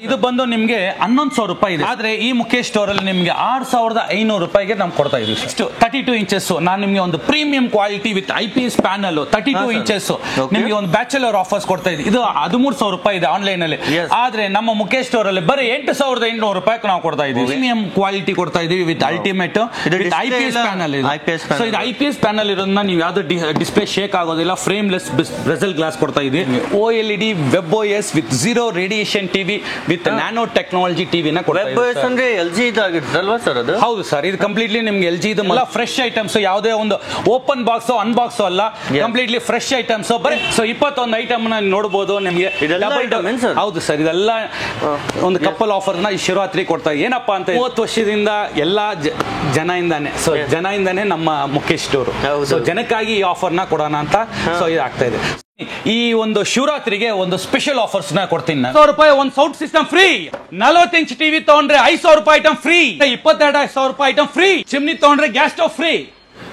ಇದು ಬಂದು ನಿಮಗೆ 11,000 ರೂಪಾಯಿ ಇದೆ. ಆದ್ರೆ ಈ ಮುಖೇಶ್ ಸ್ಟೋರ್ ಅಲ್ಲಿ ನಿಮಗೆ 6,500 ರೂಪಾಯಿಗೆ ನಾವು ಕೊಡ್ತಾ ಇದೀವಿ. 32 ಇಂಚಸ್ ನಾನು ನಿಮಗೆ ಒಂದು premium quality with IPS panel 32 inches ನಿಮಗೆ ಒಂದು ಬ್ಯಾಚುಲರ್ ಆಫರ್ಸ್ ಕೊಡ್ತಾ ಇದೀವಿ. ಇದು 13,000 ರೂಪಾಯಿ ಇದೆ ಆನ್ಲೈನ್ ಅಲ್ಲಿ. ಆದ್ರೆ ನಮ್ಮ ಮುಖೇಶ್ ಸ್ಟೋರ್ ಅಲ್ಲಿ ಬರೀ 8,800 ರೂಪಾಯಿಗೆ ನಾವು ಕೊಡ್ತಾ ಇದೀವಿ. ಪ್ರೀಮಿಯಂ ಕ್ವಾಲಿಟಿ ಕೊಡ್ತಾ ಇದೀವಿ ವಿತ್ ಅಲ್ಟಿಮೇಟ್ IPS ಪ್ಯಾನಲ್ ಇದೆ. ಸೊ ಇದು IPS ಪ್ಯಾನಲ್ ಇರೋದನ್ನ ನೀವು ಯಾವ್ದು ಡಿಸ್ಪ್ಲೇ ಶೇಕ್ ಆಗೋದಿಲ್ಲ. ಫ್ರೇಮ್ಲೆಸ್ ಬೆಜಲ್ ಗ್ಲಾಸ್ ಕೊಡ್ತಾ ಇದೀವಿ. OLED WebOS with 0 radiation TV with nano technology ಟಿವಿನ WebOS ಅಂದ್ರೆ LG ಇದಾಗಿರುತ್ತಲ್ವಾ ಸರ್ ಅದು? ಹೌದು ಸರ್, ಇದು ಕಂಪ್ಲೀಟ್ಲಿ ನಿಮ್ಗೆ LG ಇದು ಫ್ರೆಶ್ ಐಟಮ್ಸ್, ಯಾವುದೇ ಒಂದು ಓಪನ್ ಬಾಕ್ಸ್ ಅನ್ಬಾಕ್ಸ್ ಅಲ್ಲ, ಕಂಪ್ಲೀಟ್ಲಿ ಫ್ರೆಶ್ ಐಟಮ್ಸ್. ಬರೀ ಸೊ 21 ಐಟಮ್ ನ ನೋಡಬಹುದು ನಿಮಗೆ. ಹೌದು ಸರ್, ಇದೆಲ್ಲ ಒಂದು ಕಪಲ್ ಆಫರ್ ನ ಈ ಶಿವರಾತ್ರಿ ಕೊಡ್ತಾ ಇದೆ. ಏನಪ್ಪಾ ಅಂತ 30 ವರ್ಷದಿಂದ ಎಲ್ಲಾ ಜನಯಿಂದಾನೆ, ಸೊ ಜನಯಿಂದಾನೆ ನಮ್ಮ ಮುಖೇಶ್ ಸ್ಟೋರ್. ಸೊ ಜನಕ್ಕಾಗಿ ಈ ಆಫರ್ ನ ಕೊಡೋಣ ಅಂತ ಸೊ ಇದಾಗ್ತಾ ಇದೆ. ಈ ಒಂದು ಶಿವರಾತ್ರಿಗೆ ಒಂದು ಸ್ಪೆಷಲ್ ಆಫರ್ಸ್ ನ ಕೊಡ್ತೀನಿ. 1,000 ರೂಪಾಯಿ ಒಂದು sound system free. 40 inch TV ತಗೊಂಡ್ರೆ 5,000 ರೂಪಾಯಿ ಐಟಮ್ ಫ್ರೀ. 22,000 ರೂಪಾಯಿ ಐಟಮ್ ಫ್ರೀ. ಚಿಮ್ನಿ ತಗೊಂಡ್ರೆ gas stove free.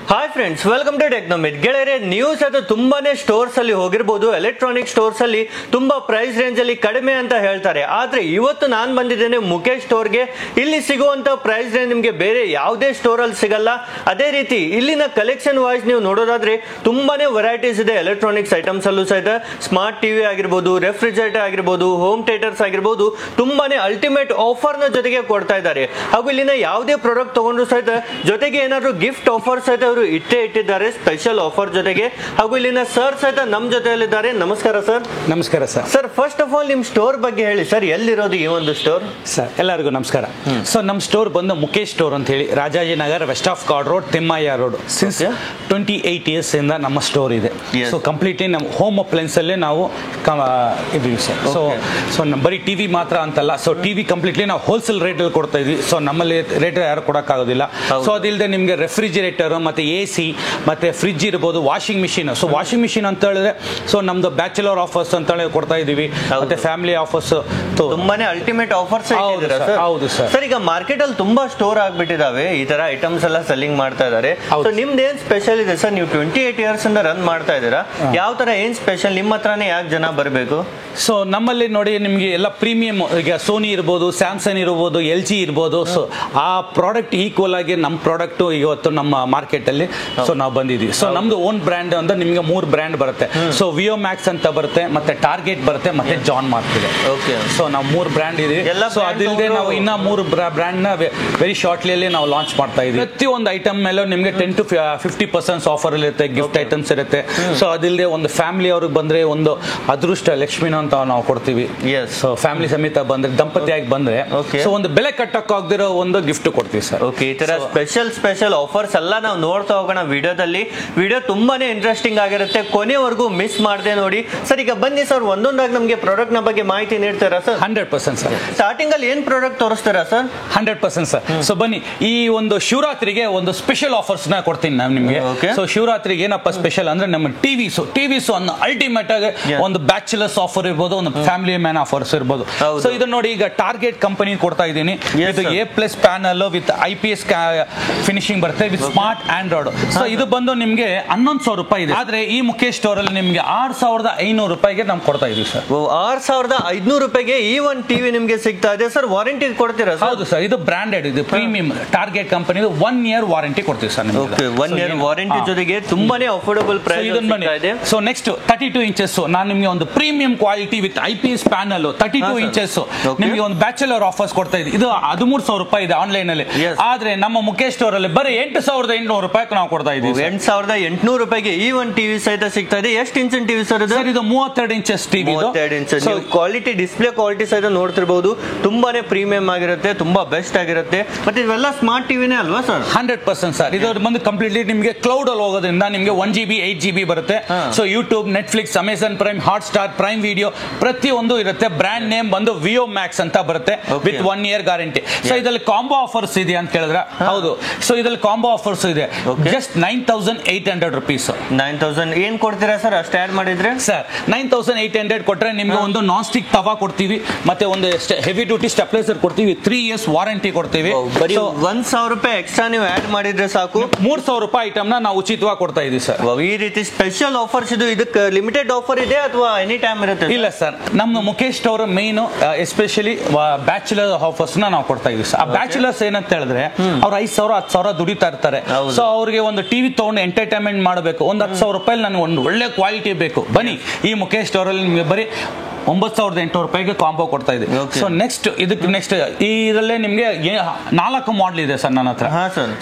Hi friends, welcome to Technomit. ಗೆಳೆಯರೆ, ನ್ಯೂಸ್ ಅದು ತುಂಬಾನೇ ಸ್ಟೋರ್ಸ್ ಅಲ್ಲಿ ಹೋಗಿರ್ಬೋದು, ಎಲೆಕ್ಟ್ರಾನಿಕ್ ಸ್ಟೋರ್ಸ್ ಅಲ್ಲಿ ತುಂಬಾ ಪ್ರೈಸ್ ರೇಂಜ್ ಅಲ್ಲಿ ಕಡಿಮೆ ಅಂತ ಹೇಳ್ತಾರೆ. ಆದ್ರೆ ಇವತ್ತು ನಾನು ಬಂದಿದ್ದೇನೆ ಮುಖೇಶ್ ಸ್ಟೋರ್ಗೆ. ಇಲ್ಲಿ ಸಿಗುವಂತ ಪ್ರೈಸ್ ರೇಂಜ್ ನಿಮ್ಗೆ ಬೇರೆ ಯಾವುದೇ ಸ್ಟೋರ್ ಅಲ್ಲಿ ಸಿಗಲ್ಲ. ಅದೇ ರೀತಿ ಇಲ್ಲಿನ ಕಲೆಕ್ಷನ್ ವೈಸ್ ನೀವು ನೋಡೋದಾದ್ರೆ ತುಂಬಾನೇ ವೆರೈಟೀಸ್ ಇದೆ. ಎಲೆಕ್ಟ್ರಾನಿಕ್ಸ್ ಐಟಮ್ಸ್ ಅಲ್ಲೂ ಸಹಿತ ಸ್ಮಾರ್ಟ್ ಟಿವಿ ಆಗಿರ್ಬೋದು, ರೆಫ್ರಿಜರೇಟರ್ ಆಗಿರ್ಬೋದು, ಹೋಮ್ ಥಿಯೇಟರ್ಸ್ ಆಗಿರ್ಬೋದು, ತುಂಬಾನೇ ಅಲ್ಟಿಮೇಟ್ ಆಫರ್ ನ ಜೊತೆಗೆ ಕೊಡ್ತಾ ಇದ್ದಾರೆ. ಹಾಗೂ ಇಲ್ಲಿನ ಯಾವುದೇ ಪ್ರಾಡಕ್ಟ್ ತಗೊಂಡ್ರು ಸಹಿತ ಜೊತೆಗೆ ಏನಾದ್ರು ಗಿಫ್ಟ್ ಆಫರ್ ಸಹಿತ ಅವರು ಇಟ್ಟಿದ್ದಾರೆ, ಸ್ಪೆಷಲ್ ಆಫರ್ ಜೊತೆಗೆ. ಹಾಗೂ ಇಲ್ಲಿನ ಸರ್ ಸಹಿತ ನಮ್ಮ ಜೊತೆಯಲ್ಲಿದ್ದಾರೆ. ನಮಸ್ಕಾರ ಸರ್. ನಮಸ್ಕಾರ sir. Sir, first of all ನಿಮ್ ಸ್ಟೋರ್ ಬಗ್ಗೆ ಹೇಳಿ ಸರ್, ಎಲ್ಲಿರೋದು ಈ ಒಂದು ಸ್ಟೋರ್? ಸರ್ ಎಲ್ಲರಿಗೂ ನಮಸ್ಕಾರ. ಸೊ ನಮ್ಮ ಸ್ಟೋರ್ ಬಂದು ಮುಖೇಶ್ ಸ್ಟೋರ್ ಅಂತ ಹೇಳಿ Rajajinagar, west of chord road, Thimmaiah road. Since 28 years ಇಂದ ನಮ್ಮ ಸ್ಟೋರ್ ಇದೆ. ಸೊ ಕಂಪ್ಲೀಟ್ಲಿ ನಮ್ಮ ಹೋಮ್ ಅಪ್ಲೈನ್ಸ್ ಅಲ್ಲೇ ನಾವು ಇದೀವಿ ಸರ್. ಸೊ ಬರೀ ಟಿವಿ ಮಾತ್ರ ಅಂತಲ್ಲ, ಸೊ ಟಿವಿ ಕಂಪ್ಲೀಟ್ಲಿ ನಾವು ಹೋಲ್ಸೇಲ್ ರೇಟ್ ಅಲ್ಲಿ ಕೊಡ್ತಾ ಇದೀವಿ. ಸೊ ನಮ್ಮಲ್ಲಿ ರೇಟ್ ಯಾರು ಕೊಡಕ್ಕಾಗೋದಿಲ್ಲ. ಸೊ ಅದಿಲ್ಲದೆ ನಿಮಗೆ ರೆಫ್ರಿಜಿರೇಟರ್ ಮತ್ತೆ AC ಮತ್ತೆ ಫ್ರಿಡ್ಜ್ ಇರ್ಬೋದು, washing machine. So washing machine ಅಂತ ಹೇಳಿದ್ರೆ ಸೊ ನಮ್ದು ಬ್ಯಾಚುಲರ್ ಆಫರ್ಸ್ ಅಂತ ಹೇಳಿ ಕೊಡ್ತಾ ಇದೀವಿ, ಮತ್ತೆ ಫ್ಯಾಮಿಲಿ ಆಫರ್ಸ್. ತುಂಬಾನೇ ಅಲ್ಟಿಮೇಟ್ ಆಫರ್ಸ್. ಹೌದು ಸರ್. ಸರ್, ಈಗ ಮಾರ್ಕೆಟ್ ಅಲ್ಲಿ ತುಂಬಾ ಸ್ಟೋರ್ ಆಗ್ಬಿಟ್ಟಿದಾವೆ, ಈ ತರ ಐಟಮ್ಸ್ ಎಲ್ಲ ಸೆಲ್ಲಿಂಗ್ ಮಾಡ್ತಾ ಇದಾರೆ. ನಿಮ್ದು ಏನ್ ಸ್ಪೆಷಲ್ ಇದೆ ಸರ್? ನೀವು 28 ಇಯರ್ಸ್ ಇಂದ ರನ್ ಮಾಡ್ತಾ ಇದ್ದೀರಾ. ಯಾವ ತರ ಏನ್ ಸ್ಪೆಷಲ್? ನಿಮ್ಮ ಹತ್ರನೇ ಯಾಕೆ ಜನ ಬರಬೇಕು? ಸೊ ನಮ್ಮಲ್ಲಿ ನೋಡಿ ನಿಮ್ಗೆ ಎಲ್ಲ ಪ್ರೀಮಿಯಂ, ಈಗ ಸೋನಿ ಇರ್ಬೋದು, ಸ್ಯಾಮ್ಸಂಗ್ ಇರ್ಬೋದು, LG ಇರ್ಬೋದು. ಸೊ ಆ ಪ್ರಾಡಕ್ಟ್ ಈಕ್ವಲ್ ಆಗಿ ನಮ್ಮ ಪ್ರಾಡಕ್ಟ್ ಇವತ್ತು ನಮ್ಮ ಮಾರ್ಕೆಟ್ ಅಲ್ಲಿ ಸೊ ನಾವು ಬಂದಿದ್ದೀವಿ. ಸೊ ನಮ್ದು ಓನ್ ಬ್ರ್ಯಾಂಡ್ ಅಂತ ನಿಮ್ಗೆ 3 ಬ್ರ್ಯಾಂಡ್ ಬರುತ್ತೆ. ಸೊ ವಿಯೋ ಮ್ಯಾಕ್ಸ್ ಅಂತ ಬರುತ್ತೆ, ಮತ್ತೆ ಟಾರ್ಗೆಟ್ ಬರುತ್ತೆ, ಮತ್ತೆ ಜಾನ್ ಮಾರ್ಕ್ ಇದೆ. ಸೊ ನಾವು 3 ಬ್ರ್ಯಾಂಡ್ ಇದೆ. ಸೊ ಅದಿಲ್ಲದೆ ನಾವು ಇನ್ನ 3 ಬ್ರ್ಯಾಂಡ್ ನ ವೆರಿ ಶಾರ್ಟ್ಲಿ ಅಲ್ಲಿ ನಾವು ಲಾಂಚ್ ಮಾಡ್ತಾ ಇದೀವಿ. ಪ್ರತಿಯೊಂದು ಐಟಮ್ ಮೇಲೆ ನಿಮ್ಗೆ 10 to 50% ಆಫರ್ ಇರುತ್ತೆ, ಗಿಫ್ಟ್ ಐಟಮ್ಸ್ ಇರುತ್ತೆ. ಸೊ ಅದಿಲ್ಲದೆ ಒಂದು ಫ್ಯಾಮಿಲಿ ಅವ್ರಿಗೆ ಬಂದ್ರೆ ಒಂದು ಅದೃಷ್ಟ ಲಕ್ಷ್ಮಿನ ಅಂತ ನಾವು ಕೊಡ್ತೀವಿ. ಸೊ ಫ್ಯಾಮಿಲಿ ಸಮೇತ ಬಂದ್ರೆ, ದಂಪತಿಯಾಗಿ ಬಂದ್ರೆ ಸೊ ಒಂದು ಬೆಲೆ ಕಟ್ಟಕ್ಕಾಗದಿರೋ ಒಂದು ಗಿಫ್ಟ್ ಕೊಡ್ತೀವಿ ಸರ್. ಓಕೆ, ಈ ತರ ಸ್ಪೆಷಲ್ ಆಫರ್ಸ್ ಎಲ್ಲ ನಾವು ನೋಡ್ತಾ ಹೋಗೋಣ ವಿಡಿಯೋದಲ್ಲಿ. ವಿಡಿಯೋ ತುಂಬಾನೇ ಇಂಟ್ರೆಸ್ಟಿಂಗ್ ಆಗಿರುತ್ತೆ, ಕೊನೆವರೆಗೂ ಮಿಸ್ ಮಾಡದೆ ನೋಡಿ. ಸರ್, ಈಗ ಬನ್ನಿ ಸರ್, ಒಂದೊಂದಾಗಿ ನಮಗೆ ಪ್ರಾಡಕ್ಟ್ ನ ಬಗ್ಗೆ ಮಾಹಿತಿ ನೀಡ್ತಾರಾ ಸರ್? 100% ಸರ್. ಸ್ಟಾರ್ಟಿಂಗ್ ಅಲ್ಲಿ ಏನ್ ಪ್ರಾಡಕ್ಟ್ ತೋರಿಸ್ತಾರಾ ಸರ್? 100% ಸರ್. ಸೊ ಬನ್ನಿ, ಈ ಒಂದು ಶಿವರಾತ್ರಿಗೆ ಒಂದು ಸ್ಪೆಷಲ್ ಆಫರ್ಸ್ ನ ಕೊಡ್ತೀನಿ ನಾನು ನಿಮ್ಗೆ. ಸೊ ಶಿವರಾತ್ರಿಗೆ ಏನಪ್ಪ ಸ್ಪೆಷಲ್ ಅಂದ್ರೆ ನಮ್ಮ ಟಿವಿಸ್ ಒಂದು ಅಲ್ಟಿಮೇಟ್ ಆಗಿ ಒಂದು ಬ್ಯಾಚುಲರ್ಸ್ ಆಫರ್ ಇರ್ಬೋದು, ಒಂದು ಫ್ಯಾಮಿಲಿ ಮ್ಯಾನ್ ಆಫರ್ಸ್ ಇರ್ಬೋದು. ಸೊ ಇದು ನೋಡಿ, ಈಗ ಟಾರ್ಗೆಟ್ ಕಂಪನಿ ಕೊಡ್ತಾ ಇದ್ದೀನಿ. ಇದು A+ panel with IPS finishing ಬರುತ್ತೆ ವಿತ್ ಸ್ಮಾರ್ಟ್ ಆಂಡ್ರಾಯ್ಡ್. ಸೊ ಇದು ಬಂದು ನಿಮ್ಗೆ 11,000 ರೂಪಾಯಿ ಇದೆ. ಆದ್ರೆ ಈ ಮುಖೇಶ್ ಸ್ಟೋರ್ ಅಲ್ಲಿ ನಿಮ್ಗೆ 6,500 ರೂಪಾಯಿಗೆ ನಾವು ಕೊಡ್ತಾ ಇದೀವಿ ಸರ್. 6,500 ರೂಪಾಯಿಗೆ ಈ ಒಂದು ಟಿವಿ ನಿಮ್ಗೆ ಸಿಗ್ತಾ ಇದೆ ಸರ್. ವಾರಂಟಿ ಕೊಡ್ತೀರಾ? ಹೌದು ಸರ್, ಇದು ಬ್ರಾಂಡೆಡ್, ಇದು premium target company. 1 year warranty ಕೊಡ್ತೀವಿ ಸರ್. 1 year ವಾರಂಟಿ ಜೊತೆಗೆ ತುಂಬಾನೇ ಅಫೋರ್ಡಬಲ್ ಪ್ರೈಸ್ ಇದೆ. ಸೊ ನೆಕ್ಸ್ಟ್ 32 ಇಂಚಸ್ ನಾನು ನಿಮ್ಗೆ ಒಂದು premium quality with IPS panel 32 inches ನಿಮ್ಗೆ ಒಂದು ಬ್ಯಾಚುಲರ್ ಆಫರ್ಸ್ ಕೊಡ್ತಾ ಇದೆ. ಇದು 13,000 ರೂಪಾಯಿ ಇದೆ ಆನ್ಲೈನ್ ಅಲ್ಲಿ. ಆದ್ರೆ ನಮ್ಮ ಮುಖೇಶ್ ಸ್ಟೋರ್ ಅಲ್ಲಿ ಬರೀ 8,800 ರೂಪಾಯಿಗೆ ನಾವು ಕೊಡ್ತಾ ಇದೀವಿ. 8,800 ರೂಪಾಯಿಗೆ ಈ ಒಂದು ಟಿವಿ ಸಹಿತ ಸಿಗ್ತಾ ಇದೆ. ಎಷ್ಟು ಇಂಚಿನ ಟಿವಿ ಸರ್ ಇದು? ಇದು 32 inches TV. 32 inches. Quality, display quality ಸಹಿತ ನೋಡ್ತಿರ್ಬಹುದು, ತುಂಬಾನೇ ಪ್ರೀಮಿಯಂ ಆಗಿರುತ್ತೆ, ತುಂಬಾ ಬೆಸ್ಟ್ ಆಗಿರುತ್ತೆ. ಮತ್ತೆ ಇವೆಲ್ಲ ಸ್ಮಾರ್ಟ್ ಟಿವಿನೇ ಅಲ್ವಾ ಸರ್? 100% ಸರ್. ಇದು ಬಂದು ಕಂಪ್ಲೀಟ್ಲಿ ನಿಮಗೆ ಕ್ಲೌಡ್ ಅಲ್ಲಿ ಹೋಗೋದ್ರಿಂದ ನಿಮಗೆ 1 GB 8 GB ಬರುತ್ತೆ. So YouTube, Netflix, Amazon prime, hot star, prime video ಪ್ರತಿಯೊಂದು ಇರುತ್ತೆ. ಬ್ರ್ಯಾಂಡ್ ನೇಮ್ ಬಂದು ವಿಯೋ ಮ್ಯಾಕ್ಸ್ ಅಂತ ಬರುತ್ತೆ ವಿತ್ 1 year ಗ್ಯಾರಂಟಿ. ಸೊ ಇದರಲ್ಲಿ ಕಾಂಬೋ ಆಫರ್ಸ್ ಇದೆ ಅಂತ ಕೇಳಿದ್ರೆ ಹೌದು. ಸೊ ಇದರಲ್ಲಿ ಕಾಂಬೋ ಆಫರ್ಸ್ ಇದೆ. Just 9800 rupees. 9000 ಏನ್ ಕೊಡ್ತೀರಾ ಸರ್ ಅಷ್ಟು ಆಡ್ ಮಾಡಿದ್ರೆ? ಸರ್ 9800 ಕೊಟ್ರೆ ನಿಮ್ಗೆ ಒಂದು ನಾನ್ ಸ್ಟಿಕ್ ತವಾ ಕೊಡ್ತೀವಿ, ಮತ್ತೆ ಒಂದು ಹೆವಿ ಡ್ಯೂಟಿ ಸ್ಟೆಪ್ಲೈಸರ್ ಕೊಡ್ತೀವಿ, 3 years ವಾರಂಟಿ ಕೊಡ್ತೀವಿ. ಬರೀ 1000 ರೂಪಾಯಿ ಎಕ್ಸ್ಟ್ರಾ ನೀವು ಆಡ್ ಮಾಡಿದ್ರೆ ಸಾಕು, 3000 ರೂಪಾಯಿ ಐಟಮ್ ನ ನಾವು ಉಚಿತವಾಗಿ ಕೊಡ್ತಾ ಇದೀವಿ ಸರ್. ಈ ರೀತಿ ಸ್ಪೆಷಲ್ ಆಫರ್ಸ್ ಇದು. ಇದಕ್ಕೆ ಲಿಮಿಟೆಡ್ ಆಫರ್ ಇದೆ ಅಥವಾ ಎನಿ ಟೈಮ್ ಇರುತ್ತೆ? ಇಲ್ಲ ಸರ್, ನಮ್ಮ Mukesh store main especially bachelor offers ನಾವು ಕೊಡ್ತಾ ಇದೀವಿ ಸರ್. ಆ ಬ್ಯಾಚುಲರ್ಸ್ ಏನಂತ ಹೇಳಿದ್ರೆ ಅವ್ರು 5000 10,000 ದುಡಿತಾ ಇರ್ತಾರೆ. ಸೊ ಅವ್ರಿಗೆ ಒಂದು ಟಿವಿ ತಗೊಂಡು ಎಂಟರ್ಟೈನ್ಮೆಂಟ್ ಮಾಡಬೇಕು, ಒಂದು 10,000 ರೂಪಾಯಿ ನನಗೆ ಒಂದು ಒಳ್ಳೆ ಕ್ವಾಲಿಟಿ ಬೇಕು, ಬನ್ನಿ ಈ ಮುಖೇಶ್ ಸ್ಟೋರ್ ಅಲ್ಲಿ ನಿಮಗೆ ಬರೀ 9800 ರೂಪಾಯಿಗೆ ಕಾಂಬೋ ಕೊಡ್ತಾ ಇದೆ. ಸೊ ನೆಕ್ಸ್ಟ್ ಇದರಲ್ಲೇ ನಿಮ್ಗೆ 4 ಮಾಡಲ್ ಇದೆ ಸರ್ ನನ್ನ ಹತ್ರ.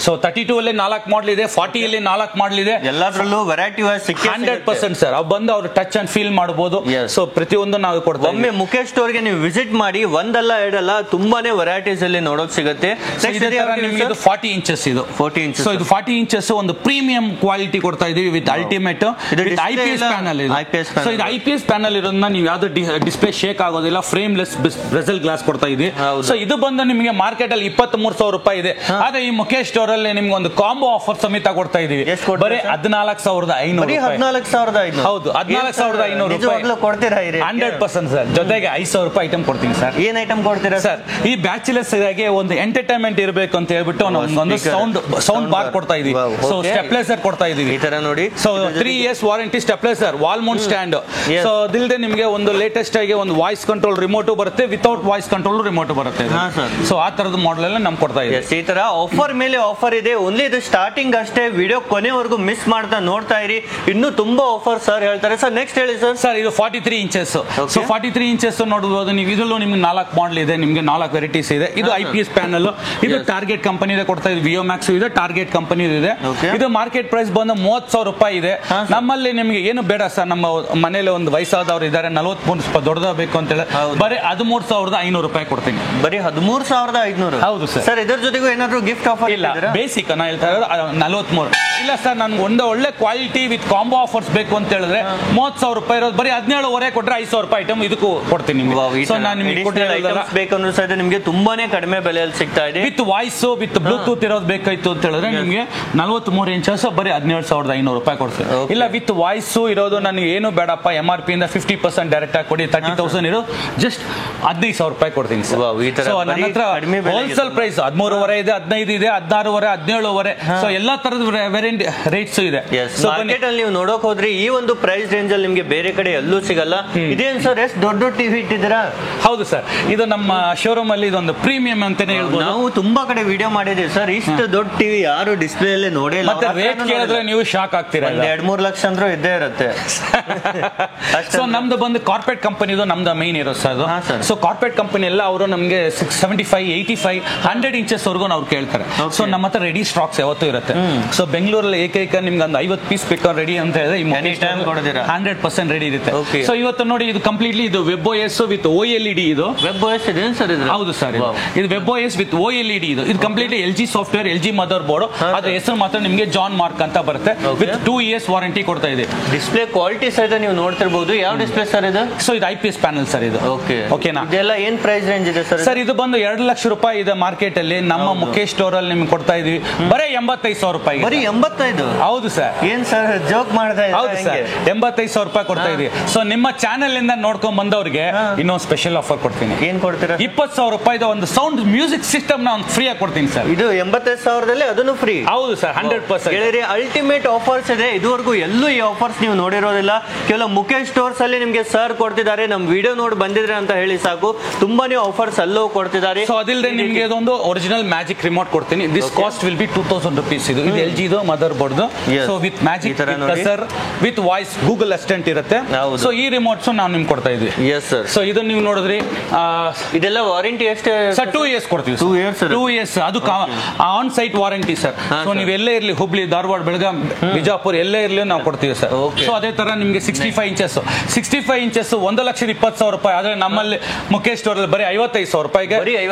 ಸೊ 32 ಅಲ್ಲಿ 4 ಮಾಡಲ್ ಇದೆ, 40 ಅಲ್ಲಿ 4 ಮಾಡಲ್ ಇದೆ. ಎಲ್ಲದರಲ್ಲೂ ವೆರೈಟಿ 100% ಸರ್. ಅವ್ರು ಬಂದು ಅವ್ರು ಟಚ್ ಅಂಡ್ ಫೀಲ್ ಮಾಡಬಹುದು. ಸೊ ಪ್ರತಿಯೊಂದು ನಾವು ಕೊಡ್ತಾ ಇದ್ದೀವಿ. ಒಮ್ಮೆ ಮುಖೇಶ್ ಸ್ಟೋರ್ಗೆ ನೀವು ವಿಸಿಟ್ ಮಾಡಿ, ಒಂದಲ್ಲ ಎರಡಲ್ಲ ತುಂಬಾನೇ ವೆರೈಟೀಸ್ ಅಲ್ಲಿ ನೋಡೋಕ್ ಸಿಗುತ್ತೆ. ನಿಮಗೆ ಇದು 40 ಇಂಚಸ್ ಇದು 40 ಇಂಚಸ್. ಸೊ ಇದು 40 ಇಂಚಸ್ ಒಂದು ಪ್ರೀಮಿಯಂ ಕ್ವಾಲಿಟಿ ಕೊಡ್ತಾ ಇದೀವಿ ವಿತ್ ಅಲ್ಟಿಮೇಟ್ IPS ಪ್ಯಾನಲ್ ಇದೆ. ಸೊ ಇದು IPS ಪ್ಯಾನಲ್ ಇರೋದನ್ನ ನೀವು ಯಾವ್ದು ಡಿಸ್ಪ್ಲೇ ಶೇಕ್ ಆಗೋದಿಲ್ಲ, ಫ್ರೇಮ್ಲೆಸ್ ಬೆಸೆಲ್ ಗ್ಲಾಸ್ ಕೊಡ್ತಾ ಇದೀವಿ. ಸೊ ಇದು ಬಂದು ನಿಮಗೆ ಮಾರ್ಕೆಟ್ ಅಲ್ಲಿ 23,000 ರೂಪಾಯಿ ಇದೆ. ಆದ್ರೆ ಈ ಮುಖೇಶ್ ಸ್ಟೋರ್ ಅಲ್ಲಿ ನಿಮ್ಗೆ ಒಂದು ಕಾಂಬೋ ಆಫರ್ ಸಮೇತ ಕೊಡ್ತಾ ಇದೀವಿ, ಬರೀ 14,500. 14,500? ಹೌದು, 14,500 ರೂಪಾಯಿ ಕೊಡ್ತೀರಾ? 100% ಸರ್. ಜೊತೆಗೆ 5,000 ರೂಪಾಯಿ ಐಟಮ್ ಕೊಡ್ತೀನಿ ಸರ್. ಏನ್ ಐಟಮ್ ಕೊಡ್ತೀರಾ ಸರ್? ಈ ಬ್ಯಾಚುಲರ್ಸ್ ಗೆ ಒಂದು ಎಂಟರ್ಟೈನ್ಮೆಂಟ್ ಇರಬೇಕು ಅಂತ ಹೇಳ್ಬಿಟ್ಟು ಒಂದು ಸೌಂಡ್ ಬಾರ್ ಕೊಡ್ತಾ ಇದೀವಿ. ಸೊ ಸ್ಟೆಪ್ಲೈಸರ್ ಕೊಡ್ತಾ ಇದೀವಿ ಈ ತರ ನೋಡಿ. So 3 years warranty stabiliser, wall mount stand. So ಅದಿಲ್ಲದೆ ನಿಮಗೆ ಒಂದು ಲೇಟೆಸ್ಟ್ ಆಗಿ ಒಂದು ವಾಯ್ಸ್ ಕಂಟ್ರೋಲ್ ರಿಮೋಟ್ ಬರುತ್ತೆ, ವಿತೌಟ್ ವಾಯ್ಸ್ ಕಂಟ್ರೋಲ್ ರಿಮೋಟ್ ಬರುತ್ತೆ. ಸೊ ಆ ತರದ ಮಾಡೆಲ್ ಎಲ್ಲ ನಮ್ಗೆ ಕೊಡ್ತಾ ಇದೆ. ಈ ತರ ಆಫರ್ ಮೇಲೆ ಆಫರ್ ಇದೆ. ಓನ್ಲಿ ಇದು ಸ್ಟಾರ್ಟಿಂಗ್ ಅಷ್ಟೇ. ವಿಡಿಯೋ ಕೊನೆವರೆಗೂ ಮಿಸ್ ಮಾಡ್ತಾ ನೋಡ್ತಾ ಇರಿ, ಇನ್ನು ತುಂಬಾ ಆಫರ್ ಸರ್ ಹೇಳ್ತಾರೆ. ಸರ್ ನೆಕ್ಸ್ಟ್ ಹೇಳಿ ಸರ್. ಸರ್ ಇದು 43 ಇಂಚಸ್. ಸೊ 43 ಇಂಚಸ್ ನೋಡಬಹುದು ನೀವು. ಇದರಲ್ಲೂ ನಿಮ್ಗೆ 4 ಮಾಡಲ್ ಇದೆ, ನಿಮ್ಗೆ 4 ವೆರೈಟೀಸ್ ಇದೆ. ಇದು IPS ಪ್ಯಾನಲ್, ಇದು ಟಾರ್ಗೆಟ್ ಕಂಪನಿ ಕೊಡ್ತಾ ಇದೆ. ವಿಯೋಮ್ಯಾಕ್ಸ್ ಇದೆ, ಟಾರ್ಗೆಟ್ ಕಂಪನಿ ಇದೆ. ಇದು ಮಾರ್ಕೆಟ್ ಪ್ರೈಸ್ ಬಂದು 30,000 ರೂಪಾಯಿ ಇದೆ. ನಮ್ಮಲ್ಲಿ ನಿಮ್ಗೆ ಏನು ಬೇಡ ಸರ್, ನಮ್ಮ ಮನೇಲಿ ಒಂದು ವಯಸ್ಸಾದವ್ರು ಇದ್ದಾರೆ, 43 ರೂಪಾಯಿ ದೊಡ್ಡದಾಗಬೇಕು ಅಂತ ಹೇಳಿ ಬರೀ 13,500 ರೂಪಾಯಿ ಕೊಡ್ತೀನಿ. ಬರೀ 13,500? ಹೌದು ಸರ್. ಸರ್ ಇದ್ರ ಜೊತೆಗೂ ಏನಾದ್ರು ಗಿಫ್ಟ್ ಆಫರ್ ಇಲ್ಲ, ಬೇಸಿಕ್ ನಾ ಹೇಳ್ತಾ ಇರೋದು 43. ಇಲ್ಲ ಸರ್, ನನ್ಗೆ ಒಂದು ಒಳ್ಳೆ ಕ್ವಾಲಿಟಿ ವಿತ್ ಕಾಂಬೋ ಆಫರ್ಸ್ ಬೇಕು ಅಂತ ಹೇಳಿದ್ರೆ 30,000 ರೂಪಾಯಿ ಇರೋದು ಬರೀ 17,500 ಕೊಟ್ರೆ 5,000 ರೂಪಾಯಿ ಐಟಮ್ ಇದಕ್ಕೂ ಕೊಡ್ತೀನಿ ನಿಮ್ಗೆ. ಸೊ ನಾನು ನಿಮ್ಗೆ ಬೇಕಂದ್ರೆ ಸರ್ ನಿಮ್ಗೆ ತುಂಬಾನೇ ಕಡಿಮೆ ಬೆಲೆಯಲ್ಲಿ ಸಿಗ್ತಾ ಇದೆ. ವಿತ್ ವಾಯ್ಸ್ ವಿತ್ ಬ್ಲೂಟೂತ್ ಇರೋದು ಬೇಕಾಯ್ತು ಅಂತ ಹೇಳಿದ್ರೆ ನಿಮ್ಗೆ 43 ಇಂಚಸ್ ಬರೀ 17,500 ರೂಪಾಯಿ ಕೊಡ್ತೀನಿ. ಇಲ್ಲ ವಿತ್ ವಾಯ್ಸ್ ಇರೋದು ನನಗೆ ಏನು ಬೇಡಪ್ಪ, MRP ಇಂದ 50% ಡೈರೆಕ್ಟ್ ಆಗಿ ಕೊಡಿ, 30,000 ಇರೋ ಜಸ್ಟ್ 15,000 ರೂಪಾಯಿ ಕೊಡ್ತೀನಿ ಸರ್. ಸೊ ನನ್ನ ಹತ್ರ ಹೋಲ್ಸೇಲ್ ಪ್ರೈಸ್ 13,500 ಇದೆ, 15 ಇದೆ, 16,500, 17,500. ಸೊ ಎಲ್ಲಾ ತರದ ವೇರಿಯಂಟ್ ರೇಟ್ಸ್ ಇದೆ. ಮಾರ್ಕೆಟ್ ಅಲ್ಲಿ ನೀವು ನೋಡೋಕ್ ಹೋದ್ರೆ ಈ ಒಂದು ಪ್ರೈಸ್ ರೇಂಜ್ ಅಲ್ಲಿ ನಿಮ್ಗೆ ಬೇರೆ ಕಡೆ ಎಲ್ಲೂ ಸಿಗಲ್ಲ. ಇದೇನ್ ಸರ್ ಎಷ್ಟು ದೊಡ್ಡ ಟಿವಿ ಇಟ್ಟಿದ್ದೀರಾ? ಹೌದು ಸರ್, ಇದು ನಮ್ಮ ಶೋರೂಮ್ ಅಲ್ಲಿ ಇದೊಂದು ಪ್ರೀಮಿಯಂ ಅಂತಾನೆ ಹೇಳ್ಬೋದು. ನಾವು ತುಂಬಾ ಕಡೆ ವಿಡಿಯೋ ಮಾಡಿದೀವಿ ಸರ್, ಇಷ್ಟು ದೊಡ್ಡ ಟಿವಿ ಯಾರು ಡಿಸ್ಪ್ಲೇ ಅಲ್ಲಿ ನೋಡಿಲ್ಲ. ಮತ್ತೆ ರೇಟ್ ಕೇಳಿದ್ರೆ ನೀವು ಶಾಕ್ ಆಗ್ತೀರಾ. 2-3 ಲಕ್ಷ ಅಂದ್ರೂ ಇದ್ದೇ ಇರುತ್ತೆ. ಸೊ ನಮ್ದು ಬಂದು ಕಾರ್ಪೊರೇಟ್ ಕಂಪನಿದು ನಮ್ದು ಮೈನ್ ಇರೋ ಸರ್. ಸೊ ಕಾರ್ಪೊರೇಟ್ ಕಂಪನಿ ಎಲ್ಲ ಅವರು ನಮಗೆ 75, 85, 100 ಇಂಚಸ್ ವರೆಗೂ ನಾವು ಕೇಳ್ತಾರೆ. ಸೊ ನಮ್ಮ ಹತ್ರ ರೆಡಿ ಸ್ಟಾಕ್ಸ್ ಯಾವತ್ತೂ ಇರುತ್ತೆ. ಸೊ ಬೆಂಗಳೂರಲ್ಲಿ ಏಕೈಕ ನಿಮ್ಗೆ ಒಂದು 50 ಪೀಸ್ ಬೇಕು ರೆಡಿ ಅಂತ ಹೇಳಿದ್ರೆ 100% ರೆಡಿ ಇರುತ್ತೆ. ಸೊ ಇವತ್ತು ನೋಡಿ, ಇದು ಕಂಪ್ಲೀಟ್ಲಿ ಇದು WebOS ವಿತ್ OLED. ಇದು WebOS ಇದೆ ಸರ್? ಹೌದು ಸರ್, ಇದು WebOS ವಿತ್ OLED. ಇದು completely LG software, LG mother board. ಅದ್ರ ಹೆಸರು ಮಾತ್ರ ನಿಮಗೆ ಜಾನ್ ಮಾರ್ಕ್ ಅಂತ ಬರುತ್ತೆ. ವಿತ್ 2 years ವಾರಂಟಿ ಕೊಡ್ತಾ ಇದೆ. ಡಿಸ್ಪ್ಲೇ ಕ್ವಾಲಿಟಿ ಸಹಿತ ನೀವು ನೋಡ್ತಿರ್ಬೋದು. ಯಾವ ಡಿಸ್ಪ್ಲೇ ಸರ್ ಇದು? ಸೊ ಇದು IPS ಪ್ಯಾನಲ್ ಸರ್. ಇದು ಓಕೆನಾ? ಇದೆಲ್ಲ ಏನ್ ಪ್ರೈಸ್ ರೇಂಜ್ ಇದೆ ಸರ್? ಸರ್ ಇದು ಬಂದು 2 ಲಕ್ಷ ರೂಪಾಯಿ ಇದೆ ಮಾರ್ಕೆಟ್ ಅಲ್ಲಿ. ನಮ್ಮ ಮುಖೇಶ್ ಸ್ಟೋರ್ ಅಲ್ಲಿ ನಿಮ್ಗೆ ಕೊಡ್ತಾ ಇದೀವಿ ಬರೀ 85,000 ರೂಪಾಯಿ. ಬರೀ 85? ಹೌದು ಸರ್. ಏನ್ ಸರ್ ಜೋಕ್ ಮಾಡ್ತಾ ಇದ್ದೀರಾ? ಹೌದು ಸರ್, 85,000 ರೂಪಾಯಿ ಕೊಡ್ತಾ ಇದೀವಿ. ಸೊ ನಿಮ್ಮ ಚಾನೆಲ್ ಇಂದ ನೋಡ್ಕೊಂಡ್ ಬಂದವ್ರಿಗೆ ಇನ್ನೊಂದು ಸ್ಪೆಷಲ್ ಆಫರ್ ಕೊಡ್ತೀನಿ. ಏನ್ ಕೊಡ್ತೀರಾ? 20,000 ರೂಪಾಯಿದ ಒಂದು ಸೌಂಡ್ ಮ್ಯೂಸಿಕ್ ಸಿಸ್ಟಮ್ ನ ಫ್ರೀ ಆಗಿ ಕೊಡ್ತೀನಿ ಸರ್. ಇದು 85,000ದಲ್ಲಿ ಅದನ್ನು ಫ್ರೀ? ಹೌದು ಸರ್, 100%. ಅಲ್ಟಿಮೇಟ್ ಆಫರ್ಸ್ ಇದೆ. ಇದುವರೆಗೂ ಎಲ್ಲೂ ಈ ಆಫರ್ಸ್ ನೀವು ನೋಡಿರೋದಿಲ್ಲ. ಕೇವಲ ಮುಖೇಶ್ ಸ್ಟೋರ್ಸ್ ಅಲ್ಲಿ ನಿಮ್ಗೆ ಸರ್ ಕೊಡ್ತಿದ್ದಾರೆ. ನಮ್ ವಿಡಿಯೋ ನೋಡಿ ಬಂದಿದ್ರೆ ಅಂತ ಹೇಳಿ ಸಾಕು, ತುಂಬಾನೇ ಆಫರ್ಸ್ ಅಲ್ಲೂ ಕೊಡ್ತಿದ್ದಾರೆ. ಸೊ ಅದಿಲ್ಲದೆ ನಿಮ್ಗೆ ಇದೊಂದು ಒರಿಜಿನಲ್ ಮ್ಯಾಜಿಕ್ ರಿಮೋಟ್ ಕೊಡ್ತೀನಿ. This cost will be 2,000 rupees. ಇದು LG ಇದು motherboard. So with magic cursor with voice Google assistant ಇರುತ್ತೆ. ಸೊ ಈ ರಿಮೋಟ್ಸ್ ನಾವು ನಿಮ್ಗೆ ಕೊಡ್ತಾ ಇದೀವಿ. ಸೊ ಇದನ್ನ ನೀವು ನೋಡಿದ್ರಿ, ಇದೆಲ್ಲ ವಾರಂಟಿ ಎಷ್ಟು ಸರ್? 2 years ಕೊಡ್ತೀವಿ. 2 years ಅದು on site warranty sir. So ನೀವು ಎಲ್ಲೇ ಇರ್ಲಿ, ಹುಬ್ಳಿ, ಧಾರವಾಡ, ಬೆಳಗಾಂ, ಬಿಜಾಪುರ ಎಲ್ಲೇ ಇರ್ಲಿ ನಾವು ಕೊಡ್ತೀವಿ ಸರ್. ಸೊ ಅದೇ ತರ ನಿಮ್ಗೆ 65 ಇಂಚಸ್ 1,20,000 ರೂಪಾಯಿ. ಆದ್ರೆ ನಮ್ಮಲ್ಲಿ ಮುಖೇಶ್ ಸ್ಟೋರ್ ಅಲ್ಲಿ ಬರೀ 55,000 ರೂಪಾಯಿಗೆ.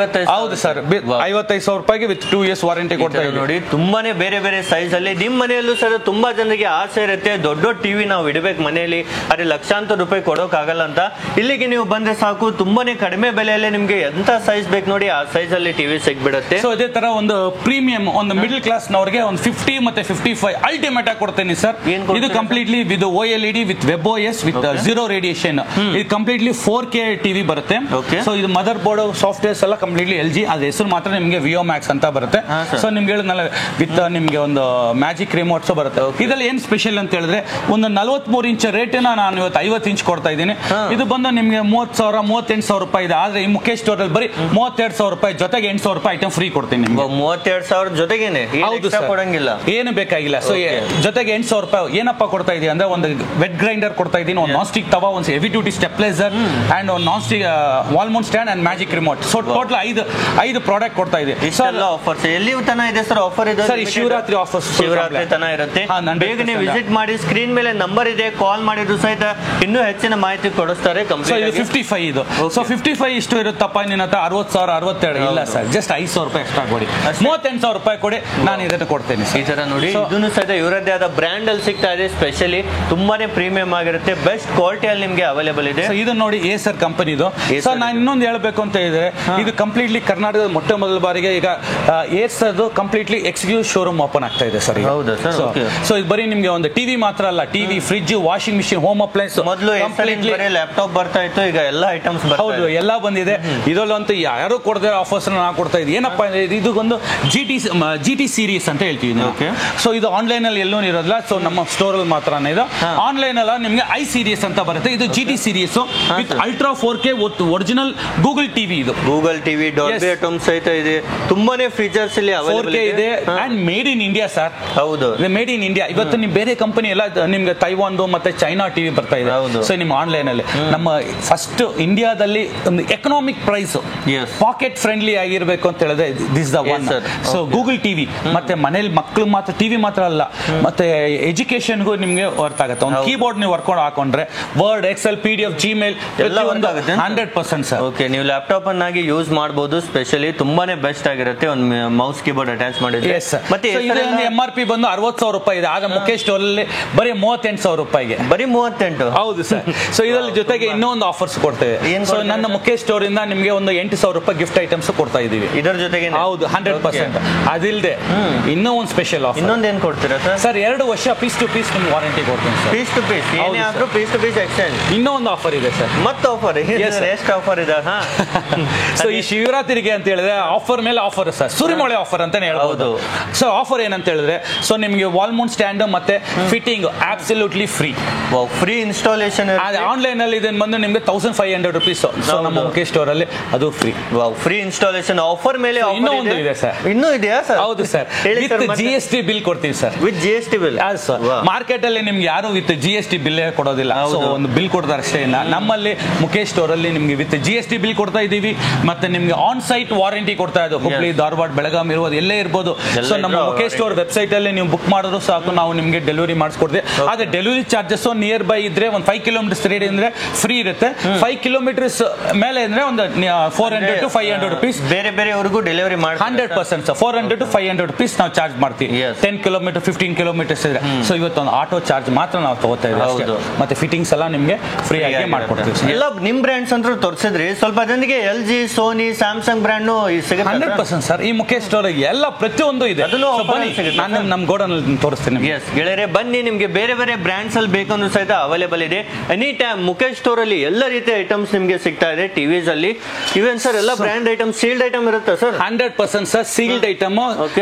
ಹೌದು ಸರ್, 55,000 ರೂಪಾಯಿಗೆ ವಿತ್ 2 years ವಾರಂಟಿ ಕೊಡ್ತಾ ಇದ್ದೀವಿ. ನೋಡಿ, ತುಂಬಾನೇ ಬೇರೆ ಬೇರೆ ಸೈಜ್ ಅಲ್ಲಿ ಹೇಳಿ ನಿಮ್ ಮನೆಯಲ್ಲೂ ಸರ್ ತುಂಬಾ ಜನರಿಗೆ ಆಸೆ ಇರುತ್ತೆ ದೊಡ್ಡ ಟಿವಿ ನಾವು ಇಡಬೇಕು ಮನೆಯಲ್ಲಿ, ಅದೇ ಲಕ್ಷಾಂತರ ರೂಪಾಯಿ ಕೊಡೋಕ್ ಆಗಲ್ಲ ಅಂತ. ಇಲ್ಲಿಗೆ ನೀವು ಬಂದ್ರೆ ಸಾಕು, ತುಂಬಾನೇ ಕಡಿಮೆ ಬೆಲೆಯಲ್ಲೇ ನಿಮ್ಗೆ ಎಂತ ಸೈಜ್ ಬೇಕು ನೋಡಿ ಆ ಸೈಜ್ ಅಲ್ಲಿ ಟಿವಿ ಸಿಗ್ಬಿಡುತ್ತೆ. ಸೊ ಇದೇ ತರ ಒಂದು ಪ್ರೀಮಿಯಂ ಒಂದು ಮಿಡಲ್ ಕ್ಲಾಸ್ ನವರಿಗೆ ಒಂದು 50 ಮತ್ತೆ 55 ಅಲ್ಟಿಮೇಟ್ ಆಗಿ ಕೊಡ್ತೇನೆ ಸರ್. ಇದು completely with OLED with web OS with zero radiation. ಇದು ಕಂಪ್ಲೀಟ್ಲಿ 4K ಟಿವಿ ಬರುತ್ತೆ. ಸೊ ಇದು ಮದರ್ ಬೋರ್ಡ್ ಸಾಫ್ಟ್ವೇರ್ಸ್ ಎಲ್ಲ ಕಂಪ್ಲೀಟ್ಲಿ LG, ಅದ್ರ ಹೆಸರು ಮಾತ್ರ ನಿಮಗೆ Vio Max ಅಂತ ಬರುತ್ತೆ. ಸೊ ನಿಮ್ಗೆ ಹೇಳಿದ್ನಲ್ಲ ವಿತ್ ನಿಮ್ಗೆ ಒಂದು ಮ್ಯಾಜಿಕ್ ರಿಮೋಟ್ಸ್ ಬರುತ್ತೆ. ಇದ್ರಲ್ಲಿ ಏನ್ ಸ್ಪೆಷಲ್ ಅಂತ ಹೇಳಿದ್ರೆ ಒಂದು 43 ಇಂಚ್ ರೇಟ್ ನಾನು ಇವತ್ತು 50 ಇಂಚ್ ಕೊಡ್ತಾ ಇದ್ದೀನಿ. ಇದು ಬಂದು ನಿಮ್ಗೆ 30,000 38,000 ರೂಪಾಯಿ ಇದೆ. ಆದ್ರೆ ಈ ಮುಖೇಶ್ ಸ್ಟೋರ್ ಅಲ್ಲಿ ಬರೀ 32,000 ರೂಪಾಯಿ ಜೊತೆಗೆ 8,000 ರೂಪಾಯಿ ಐಟಮ್ ಫ್ರೀ ಕೊಡ್ತೀನಿ ನಿಮ್ಗೆ. 32,000 ಜೊತೆಗೇನೆ? ಹೌದು ಸರ್, ಕೊಡಂಗಿಲ್ಲ, ಏನು ಬೇಕಾಗಿಲ್ಲ. ಸೊ ಜೊತೆಗೆ 8,000 ರೂಪಾಯಿ ಏನಪ್ಪ ಕೊಡ್ತಾ ಇದೀವಿ ಅಂದ್ರೆ ಒಂದು ವೆಟ್ ಗ್ರೈಂಡರ್ ಕೊಡ್ತಾ ಇದ್ದೀನಿ, ಒಂದು ನಾನ್ ಸ್ಟಿಕ್ ತವಾ, ಒಂದು ಹೆವಿ ಡ್ಯೂಟಿ ಸ್ಟೆಪ್ಲೈಸರ್ ಅಂಡ್ ಒಂದು non stick wall mount stand and magic remote. So total 5 product ಕೊಡ್ತಾ ಇದೆ. ಇಷ್ಟೆಲ್ಲ ಆಫರ್ಸ್ ಎಲ್ಲಿ ತನ ಇದೆ ಸರ್? ಆಫರ್ ಇದೆ ಸರ್, ಶಿವರಾತ್ರಿ ಆಫರ್ಸ್, ಶಿವರಾತ್ರಿ ತನ ಇರುತ್ತೆ. ಬೇಗನೆ ವಿಸಿಟ್ ಮಾಡಿ, ಸ್ಕ್ರೀನ್ ಮೇಲೆ ನಂಬರ್ ಇದೆ, ಕಾಲ್ ಮಾಡಿದ್ರು ಸಹಿತ ಇನ್ನೂ ಹೆಚ್ಚಿನ ಮಾಹಿತಿ ಕೊಡಿಸ್ತಾರೆ. ಇದು 55 ಇದು. ಸೊ 55 ಇಷ್ಟು ಇರುತ್ತಪ್ಪ ನಿನ್ನ ಹತ್ರ 60,000 62 ಇಲ್ಲ ಸರ್, ಜಸ್ಟ್ 5,000 ರೂಪಾಯಿ ಎಕ್ಸ್ಟ್ರಾ ಕೊಡಿ, 38,000 ರೂಪಾಯಿ ಕೊಡಿ, ನಾನು ಇದನ್ನು ಕೊಡ್ತೇನೆ. ಈ ತರ ನೋಡಿ, ಇದನ್ನು ಸಹಿತ ಇವರದ್ದೇ ಆದ ಬ್ರ್ಯಾಂಡ್ ಅಲ್ಲಿ ಸಿಗ್ತಾ ಇದೆ. ಸ್ಪೆಷಲಿ ತುಂಬಾನೇ ಪ್ರೀಮಿಯಂ ಆಗಿರುತ್ತೆ, ಬೆಸ್ಟ್ ಕ್ವಾಲಿಟಿಯಲ್ಲಿ ನಿಮ್ಗೆ ಅವೈಲೇಬಲ್ ಇದೆ. ಇದು ನೋಡಿ ಏಸರ್ ಕಂಪನಿದು. ಸೊ ನಾನು ಇನ್ನೊಂದು ಹೇಳ್ಬೇಕು ಅಂತ ಇದ್ರೆ, ಇದು ಕಂಪ್ಲೀಟ್ಲಿ ಕರ್ನಾಟಕದ ಮೊಟ್ಟ ಮೊದಲ ಬಾರಿಗೆ ಈಗ ಏಸರ್ದು ಕಂಪ್ಲೀಟ್ಲಿ ಎಕ್ಸ್ಕ್ಲೂಸಿವ್ ಶೋರೂಮ್ ಓಪನ್ ಆಗ್ತಾ ಇದೆ ಸರ್. ಹೌದಾ ಸರ್? ಸೊ ಇದು ಬರೀ ನಿಮ್ಗೆ ಒಂದು ಟಿವಿ ಮಾತ್ರ ಅಲ್ಲ, TV, fridge, washing machine, home appliances, ಮೊದಲು ಲ್ಯಾಪ್ಟಾಪ್ ಬರ್ತಾ ಇತ್ತು, ಈಗ ಎಲ್ಲ ಐಟಮ್ಸ್ ಹೌದು ಎಲ್ಲ ಬಂದಿದೆ. ಇದರಲ್ಲಂತೂ ಯಾರು ಕೊಡದೇ ಆಫರ್ಸ್ ನಾವು ಕೊಡ್ತಾ ಇದ್ದೀವಿ. ಏನಪ್ಪಾ ಇದು ಒಂದು GT ಸೀರೀಸ್ ಅಂತ ಹೇಳ್ತೀವಿ ನಾವು. ಸೊ ಇದು ಆನ್ಲೈನ್ ಅಲ್ಲಿ ಎಲ್ಲೂ ಇರೋದಿಲ್ಲ. ಸೊ ನಮ್ಮ ಸ್ಟೋರ್ ಅಲ್ಲಿ ಮಾತ್ರ ಇದು. ಆನ್ಲೈನ್ ಅಲ್ಲ ನಿಮ್ಗೆ ಐ ಸೀರೀಸ್ ಅಂತ ಬರುತ್ತೆ. ಇದು GT series with ultra 4K original Google TV. ಇದು ಗೂಗಲ್ ಟಿವಿ ಡಾಲ್ಬಿ ಅಟಮ್ಸ್ ಸಹಿತ ಇದೆ, ತುಂಬಾನೇ ಫೀಚರ್ಸ್ ಇಲ್ಲಿ ಅವೈಲೇಬಲ್ ಇದೆ. And made in India sir. ಹೌದು, ಮೇಡ್ ಇನ್ ಇಂಡಿಯಾ. ಇವತ್ತು ನೀವು ಬೇರೆ ಕಂಪನಿ ಎಲ್ಲ ನಿಮ್ಗೆ ತೈವಾನ್ದು ಮತ್ತೆ ಚೈನಾ ಟಿವಿ ಬರ್ತಾ ಇದೆ. ಸೊ ನಿಮ್ಮ ಆನ್ಲೈನ್ ಅಲ್ಲಿ ನಮ್ಮ ಫಸ್ಟ್ ಇಂಡಿಯಾದಲ್ಲಿ ಒಂದು ಎಕನಾಮಿಕ್ ಪ್ರೈಸ್, ಪಾಕೆಟ್ ಫ್ರೆಂಡ್ಲಿ ಆಗಿರ್ಬೇಕು ಅಂತ ಹೇಳಿದ್ರೆ this the one. So Google TV ಮತ್ತೆ ಮನೇಲಿ ಮಕ್ಕಳು ಮಾತ್ರ ಟಿವಿ ಮಾತ್ರ ಅಲ್ಲ, ಮತ್ತೆ ಎಜುಕೇಶನ್ಗೂ ನಿಮ್ಗೆ ವರ್ತ್ ಆಗುತ್ತೆ. ಒಂದು ಕೀಬೋರ್ಡ್ ನೀವು ವರ್ಕೊಂಡು ಹಾಕೊಂಡ್ರೆ ವರ್ಡ್, ಎಕ್ಸೆಲ್, PDF, ಜಿಮೇಲ್ ಎಲ್ಲ 100% ಸರ್. ಓಕೆ, ನೀವು ಲ್ಯಾಪ್ಟಾಪ್ ಅನ್ನಾಗಿ ಯೂಸ್ ಮಾಡಬಹುದು. ಸ್ಪೆಷಲಿ ತುಂಬಾನೇ ಬೆಸ್ಟ್ ಆಗಿರುತ್ತೆ, ಒಂದು ಮೌಸ್ ಕೀಬೋರ್ಡ್ ಅಟ್ಯಾಚ್ ಮಾಡಿದ್ರೆ. ಮತ್ತೆ MRP ಬಂದು 60,000 ರೂಪಾಯಿ ಇದೆ. ಆಗ ಮುಖೇಶ್ ಸ್ಟೋರ್ ಅಲ್ಲಿ ಬರೀ 38,000 ರೂಪಾಯಿಗೆ. ಬರೀ 38? ಹೌದು ಸರ್. ಸೊ ಇದರಲ್ಲಿ ಜೊತೆಗೆ ಇನ್ನೊಂದು ಆಫರ್ಸ್ ಕೊಡ್ತೇವೆ. ಸೊ ನನ್ನ ಮುಖೇಶ್ ಸ್ಟೋರ್ ಇಂದ ನಿಮ್ಗೆ ಒಂದು 8,000 ರೂಪಾಯಿ ಗಿಫ್ಟ್ ಐಟಮ್ಸ್ ಕೊಡ್ತಾ ಇದೀವಿ ಇದರ ಜೊತೆಗೆ. ಹೌದು, 100%. ಅದಿಲ್ಲದೆ ಇನ್ನೂ ಒಂದು ಸ್ಪೆಷಲ್ ಆಫರ್. ಇನ್ನೊಂದು ಏನ್ ಕೊಡ್ತೀರಾ ಸರ್? 2 ವರ್ಷ ಪೀಸ್ ಟು ಪೀಸ್ ನಿಮ್ಗೆ ವಾರಂಟಿ ಕೊಡ್ತೀನಿ ಸರ್. ಪೀಸ್ ಟು ಪೀಸ್ ಏನೇ ಆದ್ರೂ ಪೀಸ್ ಟು ಪೀಸ್ ಎಕ್ಸ್ಚೇಂಜ್. ಇನ್ನೂ ಒಂದು ಆಫರ್ ಇದೆ ಸರ್. ಮತ್ತೆ ಆಫರ್? ಎಷ್ಟು ಆಫರ್ ಇದೆ? ಸೊ ಈ ಶಿವರಾತ್ರಿಗೆ ಅಂತ ಹೇಳಿದ್ರೆ ಆಫರ್ ಮೇಲೆ ಆಫರ್ ಸರ್, ಸುರಿಮಳೆ ಆಫರ್ ಅಂತಾನೆ ಹೇಳ್ಬೋದು. ಸೊ ಆಫರ್ ಏನಂತ ಹೇಳಿದ್ರೆ, ಸೊ ನಿಮ್ಗೆ ವಾಲ್ ಮೌಂಟ್ ಸ್ಟ್ಯಾಂಡ್ ಮತ್ತೆ fitting absolutely free. Free installation. Online ಅಲ್ಲಿ ಇದನ್ನ ಬಂದು ನಿಮ್ಗೆ 1,500 ರೂಪೀಸ್. ಸೊ ನಮ್ಮ ಮುಖೇಶ್ ಸ್ಟೋರ್ ಅಲ್ಲಿ ಅದು ಫ್ರೀ. ಫ್ರೀ ಇನ್ಸ್ಟಾಲೇಷನ್ ಆಫರ್ ಮೇಲೆ ಇನ್ನೂ ಒಂದು ಇದೆ ಸರ್. ಇನ್ನೂ ಇದೆಯಾ ಸರ್? ಹೌದು ಸರ್, ವಿತ್ GST ಬಿಲ್ ಕೊಡ್ತೀವಿ sir. With GST bill? Market ಅಲ್ಲಿ ನಿಮ್ಗೆ ಯಾರು ವಿತ್ GST ಬಿಲ್ ಕೊಡೋದಿಲ್ಲ. ಸೊ ಒಂದು ಬಿಲ್ ಕೊಡ್ತಾರೆ ಅಷ್ಟೇ. ನಮ್ಮಲ್ಲಿ ಮುಖೇಶ್ ಸ್ಟೋರ್ ಅಲ್ಲಿ ನಿಮ್ಗೆ ವಿತ್ GST ಬಿಲ್ ಕೊಡ್ತಾ ಇದೀವಿ. ಮತ್ತೆ ನಿಮ್ಗೆ ಆನ್ ಸೈಟ್ ವಾರಂಟಿ ಕೊಡ್ತಾ ಇದ್ದು, ಹುಬ್ಳಿ, ಧಾರವಾಡ, ಬೆಳಗಾಂ ಇರ್ಬೋದು, ಎಲ್ಲೇ ಇರ್ಬೋದು. ಸೊ ನಮ್ಮ ಮುಖೇಶ್ ಸ್ಟೋರ್ ವೆಬ್ಸೈಟ್ ಅಲ್ಲಿ ನೀವು ಬುಕ್ ಮಾಡಿದ್ರು ಸಾಕು, ನಾವು ನಿಮ್ಗೆ ಡೆಲಿವರಿ ಮಾಡಿಸ್ಕೊಡ್ತೀವಿ. ಆದ್ರೆ ಡೆಲಿವರಿ ಚಾರ್ಜಸ್ ನಿಯರ್ ಬೈ ಇದ್ರೆ ಒಂದು 5 ಕಿಲೋಮೀಟರ್ಸ್ ರೇಡಿಯಸ್ ಅಂದ್ರೆ ಫ್ರೀ ಇರುತ್ತೆ. 5 ಕಿಲೋಮೀಟರ್ಸ್ ಮೇಲೆ ಅಂದ್ರೆ ಒಂದು 400 to 500 ರೂಪೀಸ್. ಬೇರೆ ಬೇರೆವರೆಗೂ ಡೆಲಿವರಿ ಮಾಡಿ 100% ಸರ್. 400 to 500 ರೂಪೀಸ್ ನಾವು ಚಾರ್ಜ್ ಮಾಡ್ತೀವಿ. 10 ಕಿಲೋಮೀಟರ್ 15 ಕಿಲೋಮೀಟರ್ಸ್ ಇದ್ರೆ. ಸೊ ಇವತ್ತೊಂದು ಆಟೋ ಚಾರ್ಜ್ ಮಾತ್ರ ನಾವು ತಗೋತಾ ಇದ್ದೀವಿ. ಮತ್ತೆ ಫಿಟ್ಟಿಂಗ್ಸ್ ಎಲ್ಲ ನಿಮ್ಗೆ ಫ್ರೀ ಆಗಿ ಮಾಡ್ಕೊಡ್ತೀವಿ. ಎಲ್ಲ ನಿಮ್ ಬ್ರ್ಯಾಂಡ್ಸ್ ಅಂತ ತೋರಿಸಿದ್ರಿ, ಸ್ವಲ್ಪ ಜನರಿಗೆ LG, ಸೋನಿ, ಸ್ಯಾಮ್ಸಂಗ್ ಬ್ರ್ಯಾಂಡ್ ಸಿಗುತ್ತೆ. 100% ಸರ್. ಈ ಮುಖೇಶ್ ಸ್ಟೋರ್ ಎಲ್ಲ ಪ್ರತಿಯೊಂದು ಇದೆ. ನಾನು ನಮ್ಮ ಗೋಡನ್ ತೋರಿಸ್ತೀನಿ. ಗೆಳೆಯರೆ ಬನ್ನಿ, ನಿಮ್ಗೆ ಬೇರೆ ಬೇರೆ ಬ್ರ್ಯಾಂಡ್ಸ್ ಅಲ್ಲಿ ಬೇಕಂದ್ರೂ ಸಹಿತ ಅವೈಲೇಬಲ್ ಇದೆ. ಎನಿ ಟೈಮ್ ಮುಖೇಶ್ ಸ್ಟೋರ್ ಅಲ್ಲಿ ಎಲ್ಲ ರೀತಿಯ ಐಟಮ್ಸ್ ನಿಮ್ಗೆ ಸಿಗ್ತಾ ಇದೆ. ಟಿವಿಸ್ ಅಲ್ಲಿ ಇವನ್ ಸರ್ ಎಲ್ಲ ಬ್ರ್ಯಾಂಡ್ ಐಟಮ್, ಸೀಲ್ಡ್ ಐಟಮ್ ಇರುತ್ತೆ ಸರ್. 100% ಸರ್, ಸೀಲ್ಡ್ ಐಟಮ್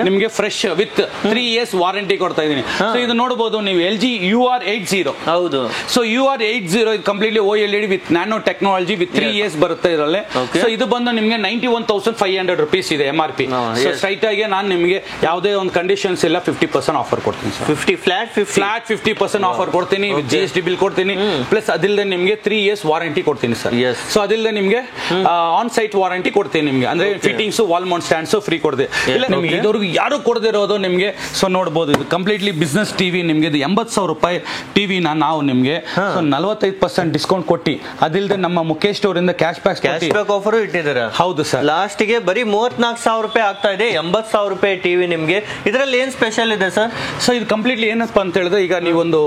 ನಿಮ್ಗೆ ಫ್ರೆಶ್ ವಿತ್ 3 years ವಾರಂಟಿ ಕೊಡ್ತಾ ಇದೀನಿ. ಸೊ ಇದು ನೋಡಬಹುದು ನೀವು, LG UR80. ಹೌದು. So UR80 completely OLED with nano technology with 3 years ಬರುತ್ತೆ ಇದರಲ್ಲಿ. ಸೊ ಇದು ಬಂದು ನಿಮ್ಗೆ 91,500 ರೂಪೀಸ್ ಇದೆ MRP. ಸೊ ಸ್ಟ್ರೈಟ್ ಆಗಿ ನಾನು ನಿಮ್ಗೆ ಯಾವುದೇ ಒಂದು ಕಂಡೀಷನ್ಸ್ ಇಲ್ಲ 50% ಆಫರ್ ಕೊಡ್ತೀನಿ ಸರ್. 50% ಆಫರ್ ಕೊಡ್ತೀನಿ, ವಿತ್ GST ಬಿಲ್ ಕೊಡ್ತೀನಿ. ಪ್ಲಸ್ ಅದಿಲ್ಲದೆ ನಿಮ್ಗೆ 3 years ವಾರಂಟಿ ಕೊಡ್ತೀನಿ ಸರ್. ಸೊ ಅದಿಲ್ಲದೆ ನಿಮ್ಗೆ ಆನ್ ಸೈಟ್ ವಾರಂಟಿ ಕೊಡ್ತೀನಿ ನಿಮ್ಗೆ. ಅಂದ್ರೆ fittings, wall Mount stands free ಕೊಡ್ತೀವಿ. ಇಲ್ಲ ನಿಮ್ಗೆ ಇದುವರೆಗೂ ಯಾರು ಕೊಡದಿರೋದು ನಿಮ್ಗೆ. ಸೊ ನೋಡಬಹುದು, ಇದು ಕಂಪ್ಲೀಟ್ಲಿ ಬಿಸ್ನೆಸ್ ಟಿವಿ. ನಿಮ್ಗೆ 80,000 ರೂಪಾಯಿ ಟಿವಿನ ನಾವು ನಿಮ್ಗೆ 45% ಡಿಸ್ಕೌಂಟ್ ಕೊಟ್ಟು, ಅದಿಲ್ಲದೆ ನಮ್ಮ ಮುಖೇಶ್ ಸ್ಟೋರ್ ಇಂದ ಕ್ಯಾಶ್ ಬ್ಯಾಕ್ ಆಫರ್ ಇಟ್ಟಿದ್ದಾರೆ. ಹೌದು ಸರ್. ಲಾಸ್ಟ್ ಗೆ ಬರೀ 34,000 ರೂಪಾಯಿ ಆಗ್ತಾ ಇದೆ. 80,000 ರೂಪಾಯಿ ಟಿವಿ ನಿಮ್ಗೆ. ಇದರಲ್ಲಿ ಏನ್ ಸ್ಪೆಷಲ್ ಸ್ಪೆಷಲ್ ಇದೆ ಸರ್? ಸೊ ಇದು ಕಂಪ್ಲೀಟ್ಲಿ ಏನಪ್ಪ ಅಂತ ಹೇಳಿದ್ರೆ, ಈಗ ನೀವೊಂದು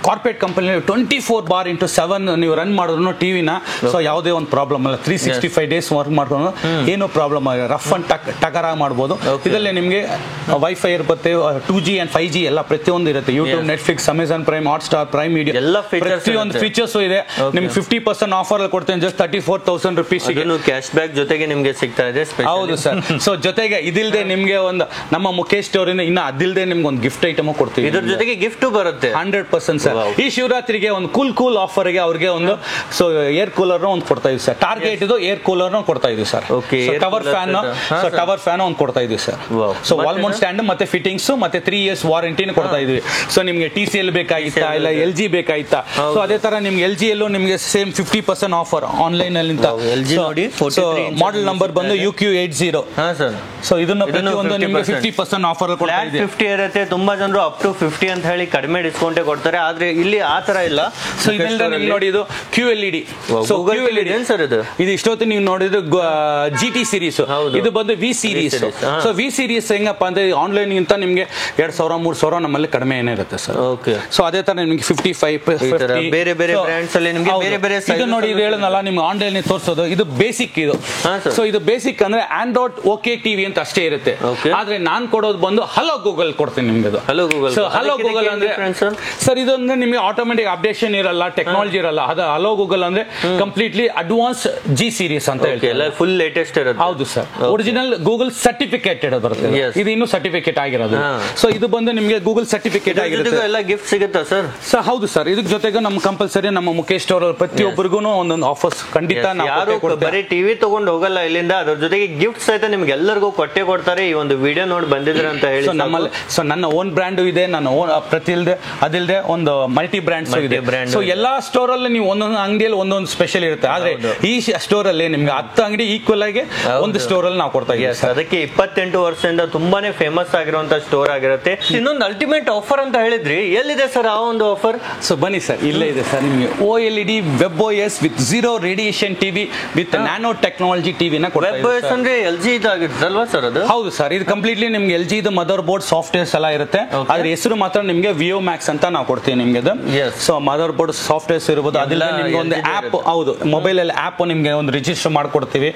ಕಾರ್ಪೊರೇಟ್ ಕಂಪನಿ 24/7 ನೀವು ರನ್ ಮಾಡಿದ್ರು ಟಿವಿನ, ಸೊ ಯಾವುದೇ ಒಂದು ಪ್ರಾಬ್ಲಮ್ ಅಲ್ಲ. 365 ಡೇಸ್ ವರ್ಕ್ ಮಾಡ್ಕೊಂಡು ಏನೋ ಪ್ರಾಬ್ಲಮ್ ಆಗಿಲ್ಲ, ರಫ್ ಅಂಡ್ ಟಕರ ಮಾಡ್ಬೋದು. ಇದರಲ್ಲಿ ನಿಮಗೆ ವೈಫೈ ಇರುತ್ತೆ, 2G and 5G ಎಲ್ಲ ಪ್ರತಿಯೊಂದು ಇರುತ್ತೆ. YouTube, Netflix, Amazon prime, Hotstar, prime video ಎಲ್ಲ ಪ್ರತಿಯೊಂದು ಫೀಚರ್ಸ್ ಇದೆ. ನಿಮ್ಗೆ 50% ಆಫರ್ ಅಲ್ಲಿ ಕೊಡ್ತೇನೆ, ಜಸ್ಟ್ 34,000 rupees ಕ್ಯಾಶ್ ಬ್ಯಾಕ್ ಜೊತೆಗೆ ನಿಮ್ಗೆ ಸಿಗ್ತಾ ಇದೆ. ಹೌದು ಸರ್. ಸೊ ಜೊತೆಗೆ ಇದಿಲ್ದೆ ನಿಮ್ಗೆ ಒಂದು ನಮ್ಮ ಮುಖೇಶ್ ಸ್ಟೋರ್ ಇಂದ ಇನ್ನ ಅದಿಲ್ದೆ ನಿಮ್ಗೆ ಒಂದು ಗಿಫ್ಟ್ ಐಟಮ್ ಕೊಡ್ತೀವಿ. ಇದ್ರ ಜೊತೆಗೆ ಗಿಫ್ಟ್ ಬರುತ್ತೆ 100% ಸರ್. ಈ ಶಿವರಾತ್ರಿಗೆ ಒಂದು ಕೂಲ್ ಆಫರ್ ಗೆ ಅವ್ರಿಗೆ ಒಂದು ಸೊ ಏರ್ ಕೂಲರ್ ಒಂದು ಕೊಡ್ತಾ ಇದೀವಿ ಸರ್. ಟಾರ್ಗೆಟ್ ಇದು ಏರ್ ಕೂಲರ್ ಕೊಡ್ತಾ ಇದೀವಿ ಸರ್. ಟವರ್ ಫ್ಯಾನ್ ಒಂದು ಕೊಡ್ತಾ ಇದೀವಿ sir. So wall mount stand ಮತ್ತೆ ಫಿಟ್ಟಿಂಗ್ಸ್ ಮತ್ತೆ 3 years ವಾರಂಟಿನ ಕೊಡ್ತಾ ಇದೀವಿ. ಸೊ ನಿಮ್ಗೆ TCL ಬೇಕಾಗಿತ್ತಾ ಇಲ್ಲ LG ಬೇಕಾಗಿತ್ತಾ, ಸೊ ಅದೇ ತರ ನಿಮ್ಗೆ LG ಯಲ್ಲೂ ನಿಮ್ಗೆ ಸೇಮ್ 50% ಆಫರ್ ಆನ್ಲೈನ್ ಅಲ್ಲಿ. ಮಾಡೆಲ್ ನಂಬರ್ ಬಂದು UQ80. ಸೊ ಇದನ್ನ ಪ್ರತಿಯೊಂದು ನಿಮ್ಗೆ 50% ಆಫರ್ ಕೊಡ್ತಾ ಇದೆ. 50 ಇರುತ್ತೆ. ತುಂಬಾ ಜನರು ಅಪ್ ಟು 50 ಅಂತ ಹೇಳಿ ಕಡಿಮೆ ಡಿಸ್ಕೌಂಟ್ ಕೊಡ್ತಾರೆ, ಆದ್ರೆ ಇಲ್ಲಿ ಆ ತರ ಇಲ್ಲ. ಸೊ ಇದೆಲ್ಲ ನಿಮ್ಗೆ ನೋಡಿ, ಇದು QLED. ಸೊ QLED ಏನ್ ಸರ್ ಇದು? ಇದು ಇಷ್ಟೊತ್ತು ನೀವು ನೋಡಿದ್ರೆ GT ಸೀರೀಸ್, ಇದು ಬಂದು V series. So V series ಹೆಂಗಪ್ಪ ಅಂದ್ರೆ ಆನ್ಲೈನ್ ಗಿಂತ ನಿಮ್ಗೆ 2,000-3,000 ನಮ್ಮಲ್ಲಿ ಕಡಿಮೆ ಏನಿರುತ್ತೆ ಸರ್. ಸೊ ಅದೇ ತರ ನಿಮ್ಗೆ 55 ಬೇರೆ ಬೇರೆ ಬ್ರ್ಯಾಂಡ್ಸ್ ಅಲ್ಲಿ ನಿಮ್ಗೆ ಬೇರೆ ಬೇರೆ ಇದು ನೋಡಿ, ಇದು ಹೇಳನಲ್ಲ ನಿಮ್ಗೆ ಆನ್ಲೈನ್ ತೋರಿಸೋದು, ಇದು ಬೇಸಿಕ್. ಇದು ಸೊ ಇದು ಬೇಸಿಕ್ ಅಂದ್ರೆ ಆಂಡ್ರಾಯ್ಡ್ ಓಕೆ ಟಿವಿ ಅಂತ ಅಷ್ಟೇ ಇರುತ್ತೆ. ಆದ್ರೆ ನಾನ್ ಕೊಡೋದು ಬಂದು ಹಲೋ ಗೂಗಲ್ ಕೊಡ್ತೀನಿ ನಿಮ್ಗೆ. Hello Google. So hello Google ಅಂದ್ರೆ ಸರ್ ಇದೊಂದ್ರೆ ನಿಮಗೆ ಆಟೋಮೆಟಿಕ್ ಅಪ್ಡೇಷನ್ ಇರಲ್ಲ, ಟೆಕ್ನಾಲಜಿ ಇರಲ್ಲ. ಅದು ಹಲೋ ಗೂಗಲ್ ಅಂದ್ರೆ ಕಂಪ್ಲೀಟ್ಲಿ ಅಡ್ವಾನ್ಸ್ G ಸೀರೀಸ್ ಅಂತ ಹೇಳ್ತೀವಿ, ಫುಲ್ ಲೇಟೆಸ್ಟ್ ಇರುತ್ತೆ. ಹೌದು ಸರ್. ಒರಿಜಿನಲ್ ಗೂಗಲ್ ಸರ್ಟಿಫಿಕೇಟೆಡ್ ಬರುತ್ತೆ. ಇದು ಇನ್ನೂ ಸರ್ಟಿಫಿಕೇಟ್ ಆಗಿರೋದು. ಸೊ ಇದು ಬಂದು ನಿಮಗೆ ಗೂಗಲ್ ಸರ್ಟಿಫಿಕೇಟ್ ಆಗಿರುತ್ತೆ. ಎಲ್ಲ ಗಿಫ್ಟ್ ಸಿಗುತ್ತಾ ಸರ್? ಸರ್ ಹೌದು ಸರ್. ಇದ್ರ ಜೊತೆಗೆ ನಮ್ಮ ಕಂಪಲ್ಸರಿ ನಮ್ಮ ಮುಖೇಶ್ ಸ್ಟೋರ್ ಪ್ರತಿಯೊಬ್ಬರಿಗೂ ಒಂದೊಂದು ಆಫರ್ಸ್ ಖಂಡಿತ ಯಾರು ಬರೀ ಟಿವಿ ತಗೊಂಡು ಹೋಗಲ್ಲ ಇಲ್ಲಿಂದ, ಅದ್ರ ಜೊತೆಗೆ ಗಿಫ್ಟ್ ಸಹಿತ ನಿಮ್ಗೆ ಎಲ್ಲರಿಗೂ ಕೊಟ್ಟೆ ಕೊಡ್ತಾರೆ. ಈ ಒಂದು ವಿಡಿಯೋ ನೋಡಿ ಬಂದಿದ್ರೆ ಅಂತ ಹೇಳಿ ನಮ್ಮಲ್ಲಿ ಸೊ ನನ್ನ ಓನ್ ಬ್ರ್ಯಾಂಡ್ ಇದೆ, ನನ್ನ ಓನ್ ಪ್ರತಿಲ್ದೆ ಅದಿಲ್ಲದೆ ಒಂದು ಮಲ್ಟಿ ಬ್ರ್ಯಾಂಡ್ಸ್ ಇದೆ. ಸೊ ಎಲ್ಲಾ ಸ್ಟೋರ್ ಅಲ್ಲಿ ನೀವು ಒಂದೊಂದು ಅಂಗಡಿಯಲ್ಲಿ ಒಂದೊಂದು ಸ್ಪೆಷಲ್ ಇರುತ್ತೆ. ಆದ್ರೆ ಈ ಸ್ಟೋರ್ ಅಲ್ಲಿ ನಿಮ್ಗೆ 10 ಅಂಗಡಿ ಈಕ್ವಲ್ ಆಗಿ ಒಂದು ಸ್ಟೋರ್ ಅಲ್ಲಿ ನಾವು ಕೊಡ್ತಾ ಇದ್ದೀವಿ. ಅದಕ್ಕೆ 28 ವರ್ಷದಿಂದ ತುಂಬಾನೇ ಫೇಮಸ್ ಆಗಿರುವಂತ ಸ್ಟೋರ್ ಆಗಿರುತ್ತೆ. ಇನ್ನೊಂದು ಅಲ್ಟಿಮೇಟ್ ಆಫರ್ ಅಂತ ಹೇಳಿದ್ರಿ, ಎಲ್ಲಿದೆ ಸರ್ ಆ ಒಂದು ಆಫರ್? ಸೊ ಬನ್ನಿ ಸರ್, ಇಲ್ಲೇ ಇದೆ ಸರ್. ನಿಮಗೆ OLED WebOS with 0 radiation TV with nano technology ಟಿವಿನ ಕೊಡ್ತಾ ಇದ್ದೀವಿ. WebOS ಅಂದ್ರೆ LG ಇದಾಗಿರುತ್ತಲ್ವಾ ಸರ್ ಅದು? ಹೌದು ಸರ್. ಇದು ಕಂಪ್ಲೀಟ್ಲಿ ನಿಮ್ಗೆ LG ಇದು ಮದರ್ ಬೋರ್ಡ್ ಸಾಫ್ಟ್ವೇರ್ಸ್ ಎಲ್ಲ ಇರುತ್ತೆ. ಅದ್ರ ಹೆಸರು ಮಾತ್ರ ನಿಮ್ಗೆ Vio Max ಅಂತ ನಾವು ಕೊಡ್ತೀವಿ ನಿಮ್ಗೆ. ಸೊ ಮದರ್ ಬೋರ್ಡ್ ಸಾಫ್ಟ್ವೇರ್ಸ್ ಇರಬಹುದು. ಅದೆಲ್ಲ ನಿಮ್ಗೆ ಒಂದು ಆಪ್, ಹೌದು ಮೊಬೈಲ್ ಅಲ್ಲಿ ಆಪ್ ನಿಮ್ಗೆ ಒಂದು ರಿಜಿಸ್ಟರ್ ಮಾಡ್ಕೊಡ್ತೀವಿ.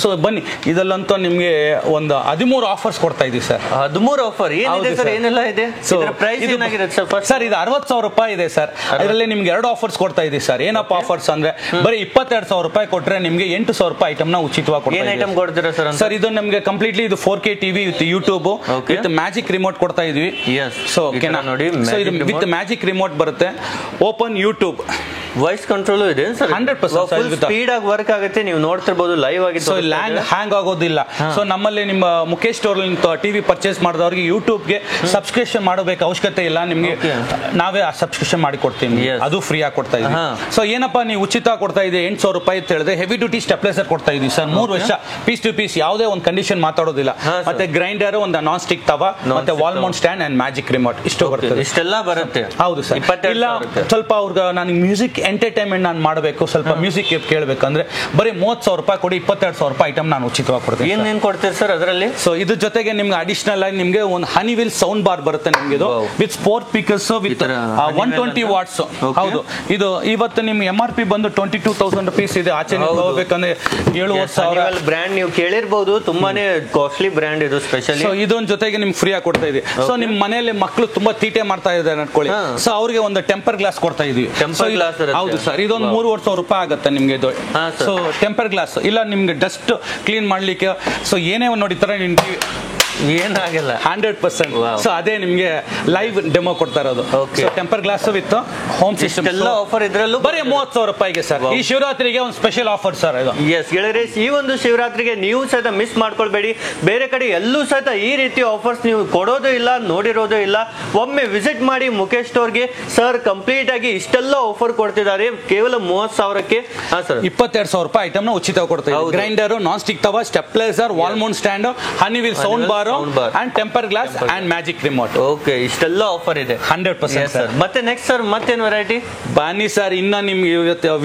ಸೊ ಬನ್ನಿ, ಇದಲ್ಲಂತೂ ನಿಮ್ಗೆ ಒಂದು 13 ಆಫರ್ಸ್ ಕೊಡ್ತಾ ಇದೀವಿ ಸರ್. 13 ಆಫರ್ ಏನಿದೆ ಸರ್? ಏನೆಲ್ಲ ಇದೆ? ಸೊ ಪ್ರೈಸ್ ಏನಾಗಿರುತ್ತೆ ಸರ್? ಸರ್ ಇದು 60,000 ರೂಪಾಯಿ ಇದೆ ಸರ್. ಅದರಲ್ಲಿ ನಿಮ್ಗೆ 2 ಆಫರ್ಸ್ ಕೊಡ್ತಾ ಇದೀವಿ ಸರ್. ಏನಪ್ಪ ಆಫರ್ಸ್ ಅಂದ್ರೆ, ಬರೀ 22,000 ರೂಪಾಯಿ ಕೊಟ್ರೆ ನಿಮ್ಗೆ 8,000 ರೂಪಾಯಿ ಐಟಮ್ ನ ಉಚಿತವಾಗಿ ಕೊಡ್ತಾ ಇದ್ದೀವಿ. ಐಟಮ್ ಕೊಡ್ತೀರಾ ಸರ್? ಸರ್ ಇದು ನಮ್ಗೆ ಕಂಪ್ಲೀಟ್ಲಿ ಇದು 4K TV with YouTube with magic remote ಕೊಡ್ತಾ ಇದೀವಿ. ಸೊ ಓಕೆನಾ ನೋಡಿ, ಸೊ ಇದು ವಿತ್ ಮ್ಯಾಜಿಕ್ ರಿಮೋಟ್ ಬರುತ್ತೆ. ಓಪನ್ ಯೂಟ್ಯೂಬ್, ವಾಯ್ಸ್ ಕಂಟ್ರೋಲ್ ಇದೆ ಸರ್. 100% ಸ್ಪೀಡ್ ಆಗಿ ವರ್ಕ್ ಆಗುತ್ತೆ. ನೀವು ನೋಡ್ತಿರ್ಬೋದು ಲೈವ್ ಆಗಿ. ಸೊ ಹ್ಯಾಂಗ್ ಆಗೋದಿಲ್ಲ. ಸೊ ನಮ್ಮಲ್ಲಿ ನಿಮ್ಮ ಮುಖೇಶ್ ಸ್ಟೋರ್ ಟಿವಿ ಪರ್ಚೇಸ್ ಮಾಡಿದವ್ರಿಗೆ ಯೂಟ್ಯೂಬ್ಗೆ ಸಬ್ಸ್ಕ್ರಿಪ್ಷನ್ ಮಾಡಬೇಕು ಅವಶ್ಯಕತೆ ಇಲ್ಲ. ನಿಮ್ಗೆ ನಾವೇ ಸಬ್ಸ್ಕ್ರಿಪ್ಷನ್ ಮಾಡಿ ಕೊಡ್ತೀವಿ, ಅದು ಫ್ರೀ ಆಗಿ ಕೊಡ್ತಾ ಇದೀವಿ. ಸೊ ಏನಪ್ಪಾ ನೀವು ಉಚಿತ ಕೊಡ್ತಾ ಇದೆ 8,000 ರೂಪಾಯಿ ಅಂತ ಹೇಳಿದ್ರೆ, ಹೆವಿ ಡ್ಯೂಟಿ ಸ್ಟೆಪ್ಲೈಸರ್ ಕೊಡ್ತಾ ಇದೀವಿ ಸರ್. 3 ವರ್ಷ ಪೀಸ್ ಟು ಪೀಸ್, ಯಾವುದೇ ಒಂದು ಕಂಡೀಷನ್ ಮಾತಾಡೋದಿಲ್ಲ. ಮತ್ತೆ ಗ್ರೈಂಡರ್, ಒಂದು ನಾನ್ ಸ್ಟಿಕ್ ತವಾ, ಮತ್ತೆ wall mount stand and magic remote, ಇಷ್ಟು ಬರ್ತದೆ. ಇಷ್ಟೆಲ್ಲ ಬರುತ್ತೆ. ಹೌದು ಸರ್. ಇಲ್ಲ ಸ್ವಲ್ಪ ಅವ್ರಿಗೆ ನನಗೆ ಮ್ಯೂಸಿಕ್ ಎಂಟರ್ಟೈನ್ಮೆಂಟ್ ನಾನು ಮಾಡಬೇಕು, ಸ್ವಲ್ಪ ಮ್ಯೂಸಿಕ್ ಕೇಳಬೇಕಂದ್ರೆ ಬರೀ 30,000 ರೂಪಾಯಿ ಕೊಡಿ, 22,000 ರೂಪಾಯಿ ಐಟಮ್ ನಾನು ಉಚಿತವಾಗಿ ಕೊಡ್ತೀನಿ. ಏನೇನು ಕೊಡ್ತೀರಿ ಸರ್ ಅದರಲ್ಲಿ? ಸೊ ಇದ್ರ ಜೊತೆಗೆ ನಿಮ್ಗೆ ಅಡಿಷನಲ್ ಆಗಿ ನಿಮ್ಗೆ ಒಂದು ಹನಿವಿಲ್ ಸೌಂಡ್ ಬಾರ್ ಬರುತ್ತೆ ನಿಮ್ಗೆ. ಇದು ವಿತ್ 4 ಸ್ಪೀಕರ್ಸ್ ವಿತ್ 120 ವಾಟ್ಸ್. ಹೌದು. ಇದು ಇವತ್ತು ನಿಮ್ MRP ಬಂದು 22,000 rupees ಇದೆ. ಆಚೆ ಹೋಗ್ಬೇಕಂದ್ರೆ 7,000 ಬ್ರ್ಯಾಂಡ್ ನೀವು ಕೇಳಿರ್ಬೋದು, ತುಂಬಾನೇ ಕಾಸ್ಟ್ಲಿ ಬ್ರ್ಯಾಂಡ್ ಇದು ಸ್ಪೆಷಲಿ. ಸೊ ಇದೊಂದು ಜೊತೆಗೆ ನಿಮ್ಗೆ ಫ್ರೀ ಆಗಿ ಕೊಡ್ತಾ ಇದೀವಿ. ಸೊ ನಿಮ್ ಮನೆಯಲ್ಲಿ ಮಕ್ಕಳು ತುಂಬಾ ತೀಟೆ ಮಾಡ್ತಾ ಇದ್ದಾರೆ ಅನ್ಕೊಳ್ಳಿ, ಸೊ ಅವ್ರಿಗೆ ಒಂದು ಟೆಂಪರ್ ಗ್ಲಾಸ್ ಕೊಡ್ತಾ ಇದೀವಿ. ಹೌದು ಸರ್. ಇದೊಂದು 3,500 ರೂಪಾಯಿ ಆಗುತ್ತೆ ನಿಮ್ಗೆ ಇದು. ಸೊ ಟೆಂಪರ್ ಗ್ಲಾಸ್ ಇಲ್ಲ ನಿಮ್ಗೆ ಡಸ್ಟ್ ಕ್ಲೀನ್ ಮಾಡ್ಲಿಕ್ಕೆ. ಸೊ ಏನೇ ಒಂದು ನೋಡಿ ತರ ಏನಾಗಲ್ಲ 100%. ಸೊ ಅದೇ ನಿಮ್ಗೆ ಲೈವ್ ಡೆಮೋ ಕೊಡ್ತಾ ಇರೋದು. Temper glass with home system ಎಲ್ಲ ಆಫರ್ ಇದ್ರಲ್ಲೂ ಬರೀ 30,000 ರೂಪಾಯಿಗೆ ಸರ್. ಈ ಶಿವರಾತ್ರಿಗೆ ಒಂದು ಸ್ಪೆಷಲ್ ಆಫರ್ ಸರ್ ಇದು. ಎಸ್ ಗೆಳೆಯರೆ, ಈ ಒಂದು ಶಿವರಾತ್ರಿಗೆ ನೀವು ಸಹಿತ ಮಿಸ್ ಮಾಡ್ಕೊಳ್ಬೇಡಿ. ಬೇರೆ ಕಡೆ ಎಲ್ಲೂ ಸಹಿತ ಈ ರೀತಿ ಆಫರ್ಸ್ ನೀವು ಕೊಡೋದು ಇಲ್ಲ, ನೋಡಿರೋದು ಇಲ್ಲ. ಒಮ್ಮೆ ವಿಸಿಟ್ ಮಾಡಿ ಮುಖೇಶ್ ಸ್ಟೋರ್ಗೆ. ಸರ್ ಕಂಪ್ಲೀಟ್ ಆಗಿ ಇಷ್ಟೆಲ್ಲ ಆಫರ್ ಕೊಡ್ತಿದ್ದಾರೆ ಕೇವಲ 30,000ಕ್ಕೆ. ಹಾ ಸರ್, 22,000 ರೂಪಾಯಿ ಐಟಮ್ ನ ಉಚಿತ ಕೊಡ್ತಾ ಇದ್ದೀವಿ. Grinder, non stick tawa, stabilizer, wall mount stand, Honeywell sound bar, bar and temper glass and magic remote. Okay, ಇಷ್ಟೆಲ್ಲ ಆಫರ್ ಇದೆ 100% ಸರ್. ಮತ್ತೆ ನೆಕ್ಸ್ಟ್ ಸರ್ ಮತ್ತೇನು ವೆರೈಟಿ? ಬನ್ನಿ ಸರ್, ಇನ್ನ ನಿಮ್ಗೆ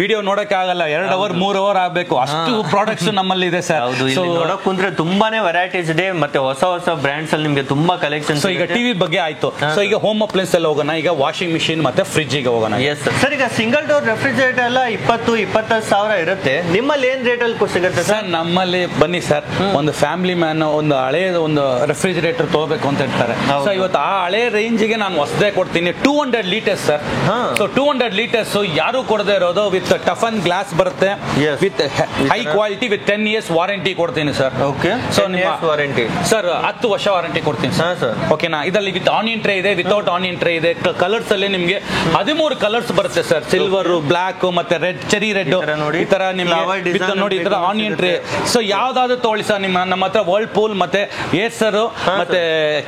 ವಿಡಿಯೋ ನೋಡಕ್ ಆಗಲ್ಲ, 2 ಅವರ್ 3 ಅವರ್ ಆಗ್ಬೇಕು, ಅಷ್ಟು ಪ್ರಾಡಕ್ಟ್ಸ್ ನಮ್ಮಲ್ಲಿ ಇದೆ ಸರ್. ಹೌದು, ಇಲ್ಲಿ ನೋಡಕ್ ಕುಂತ್ರೆ ತುಂಬಾನೇ ವೆರೈಟೀಸ್ ಇದೆ, ಮತ್ತೆ ಹೊಸ ಹೊಸ ಬ್ರ್ಯಾಂಡ್ಸ್ ಅಲ್ಲಿ ನಿಮ್ಗೆ ತುಂಬಾ ಕಲೆಕ್ಷನ್. ಸೊ ಈಗ ಟಿವಿ ಬಗ್ಗೆ ಆಯ್ತು, ಸೊ ಈಗ ಹೋಮ್ ಅಪ್ಲೈನ್ಸ್ ಅಲ್ಲಿ ಹೋಗೋಣ, ಈಗ ವಾಷಿಂಗ್ ಮಿಷಿನ್ ಮತ್ತೆ ಫ್ರಿಜ್ ಗೆ ಹೋಗೋಣ. Yes sir. ಈಗ ಸಿಂಗಲ್ ಡೋರ್ ರೆಫ್ರಿಜರೇಟರ್ ಎಲ್ಲ 20-25 ಸಾವಿರ ಇರುತ್ತೆ, ನಿಮ್ಮಲ್ಲಿ ಏನ್ ರೇಟ್ ಅಲ್ಲಿ ಸಿಗುತ್ತೆ ಸರ್? ನಮ್ಮಲ್ಲಿ ಬನ್ನಿ ಸರ್, ಒಂದು ಫ್ಯಾಮಿಲಿ ಮ್ಯಾನ್ ಒಂದು ಹಳೆ ಒಂದು ರೆಫ್ರಿಜರೇಟರ್ ತಗೋಬೇಕು ಅಂತ ಹೇಳ್ತಾರೆ. ಸೊ ಇವತ್ತು ಆ ಹಳೆ ರೇಂಜ್ ಗೆ ನಾನು ಹೊಸದೇ ಕೊಡ್ತೀನಿ, 200 ಲೀಟರ್ಸ್ ಸರ್. ಸೊ 200 ಲೀಟರ್ಸ್ ಯಾರು ಕೊಡದೇ ಇರೋದು, ವಿತ್ ಟಫನ್ ಗ್ಲಾಸ್ ಬರುತ್ತೆ, with high quality, with 10 years warranty ಕೊಡ್ತೀನಿ sir. Okay, so warranty sir 10 ವರ್ಷ ವಾರಂಟಿ ಕೊಡ್ತೀನಿ ಸರ್. ಓಕೆನಾ? ಇದರಲ್ಲಿ ವಿತ್ ಆನಿಯನ್ ಟ್ರೇ ಇದೆ, ವಿತೌಟ್ ಆನಿಯನ್ ಟ್ರೇ ಇದೆ. ಕಲರ್ಸ್ ಅಲ್ಲಿ ನಿಮ್ಗೆ 13 ಕಲರ್ಸ್ ಬರುತ್ತೆ ಸರ್, ಸಿಲ್ವರ್, ಬ್ಲಾಕ್ ಮತ್ತೆ ರೆಡ್, ಚೆರಿ ರೆಡ್, ಈ ತರ ನಿಮ್ಗೆ ನೋಡಿ ಈ ತರ ಆನಿಯನ್ ಟ್ರೇ. ಸೊ ಯಾವ್ದಾದ್ರು ತಗೊಳ್ಳಿ ಸರ್, ನಮ್ಮ ಹತ್ರ ವರ್ಲ್ಡ್ ಪೂಲ್ ಮತ್ತೆ ಏಸರ್ ಮತ್ತೆ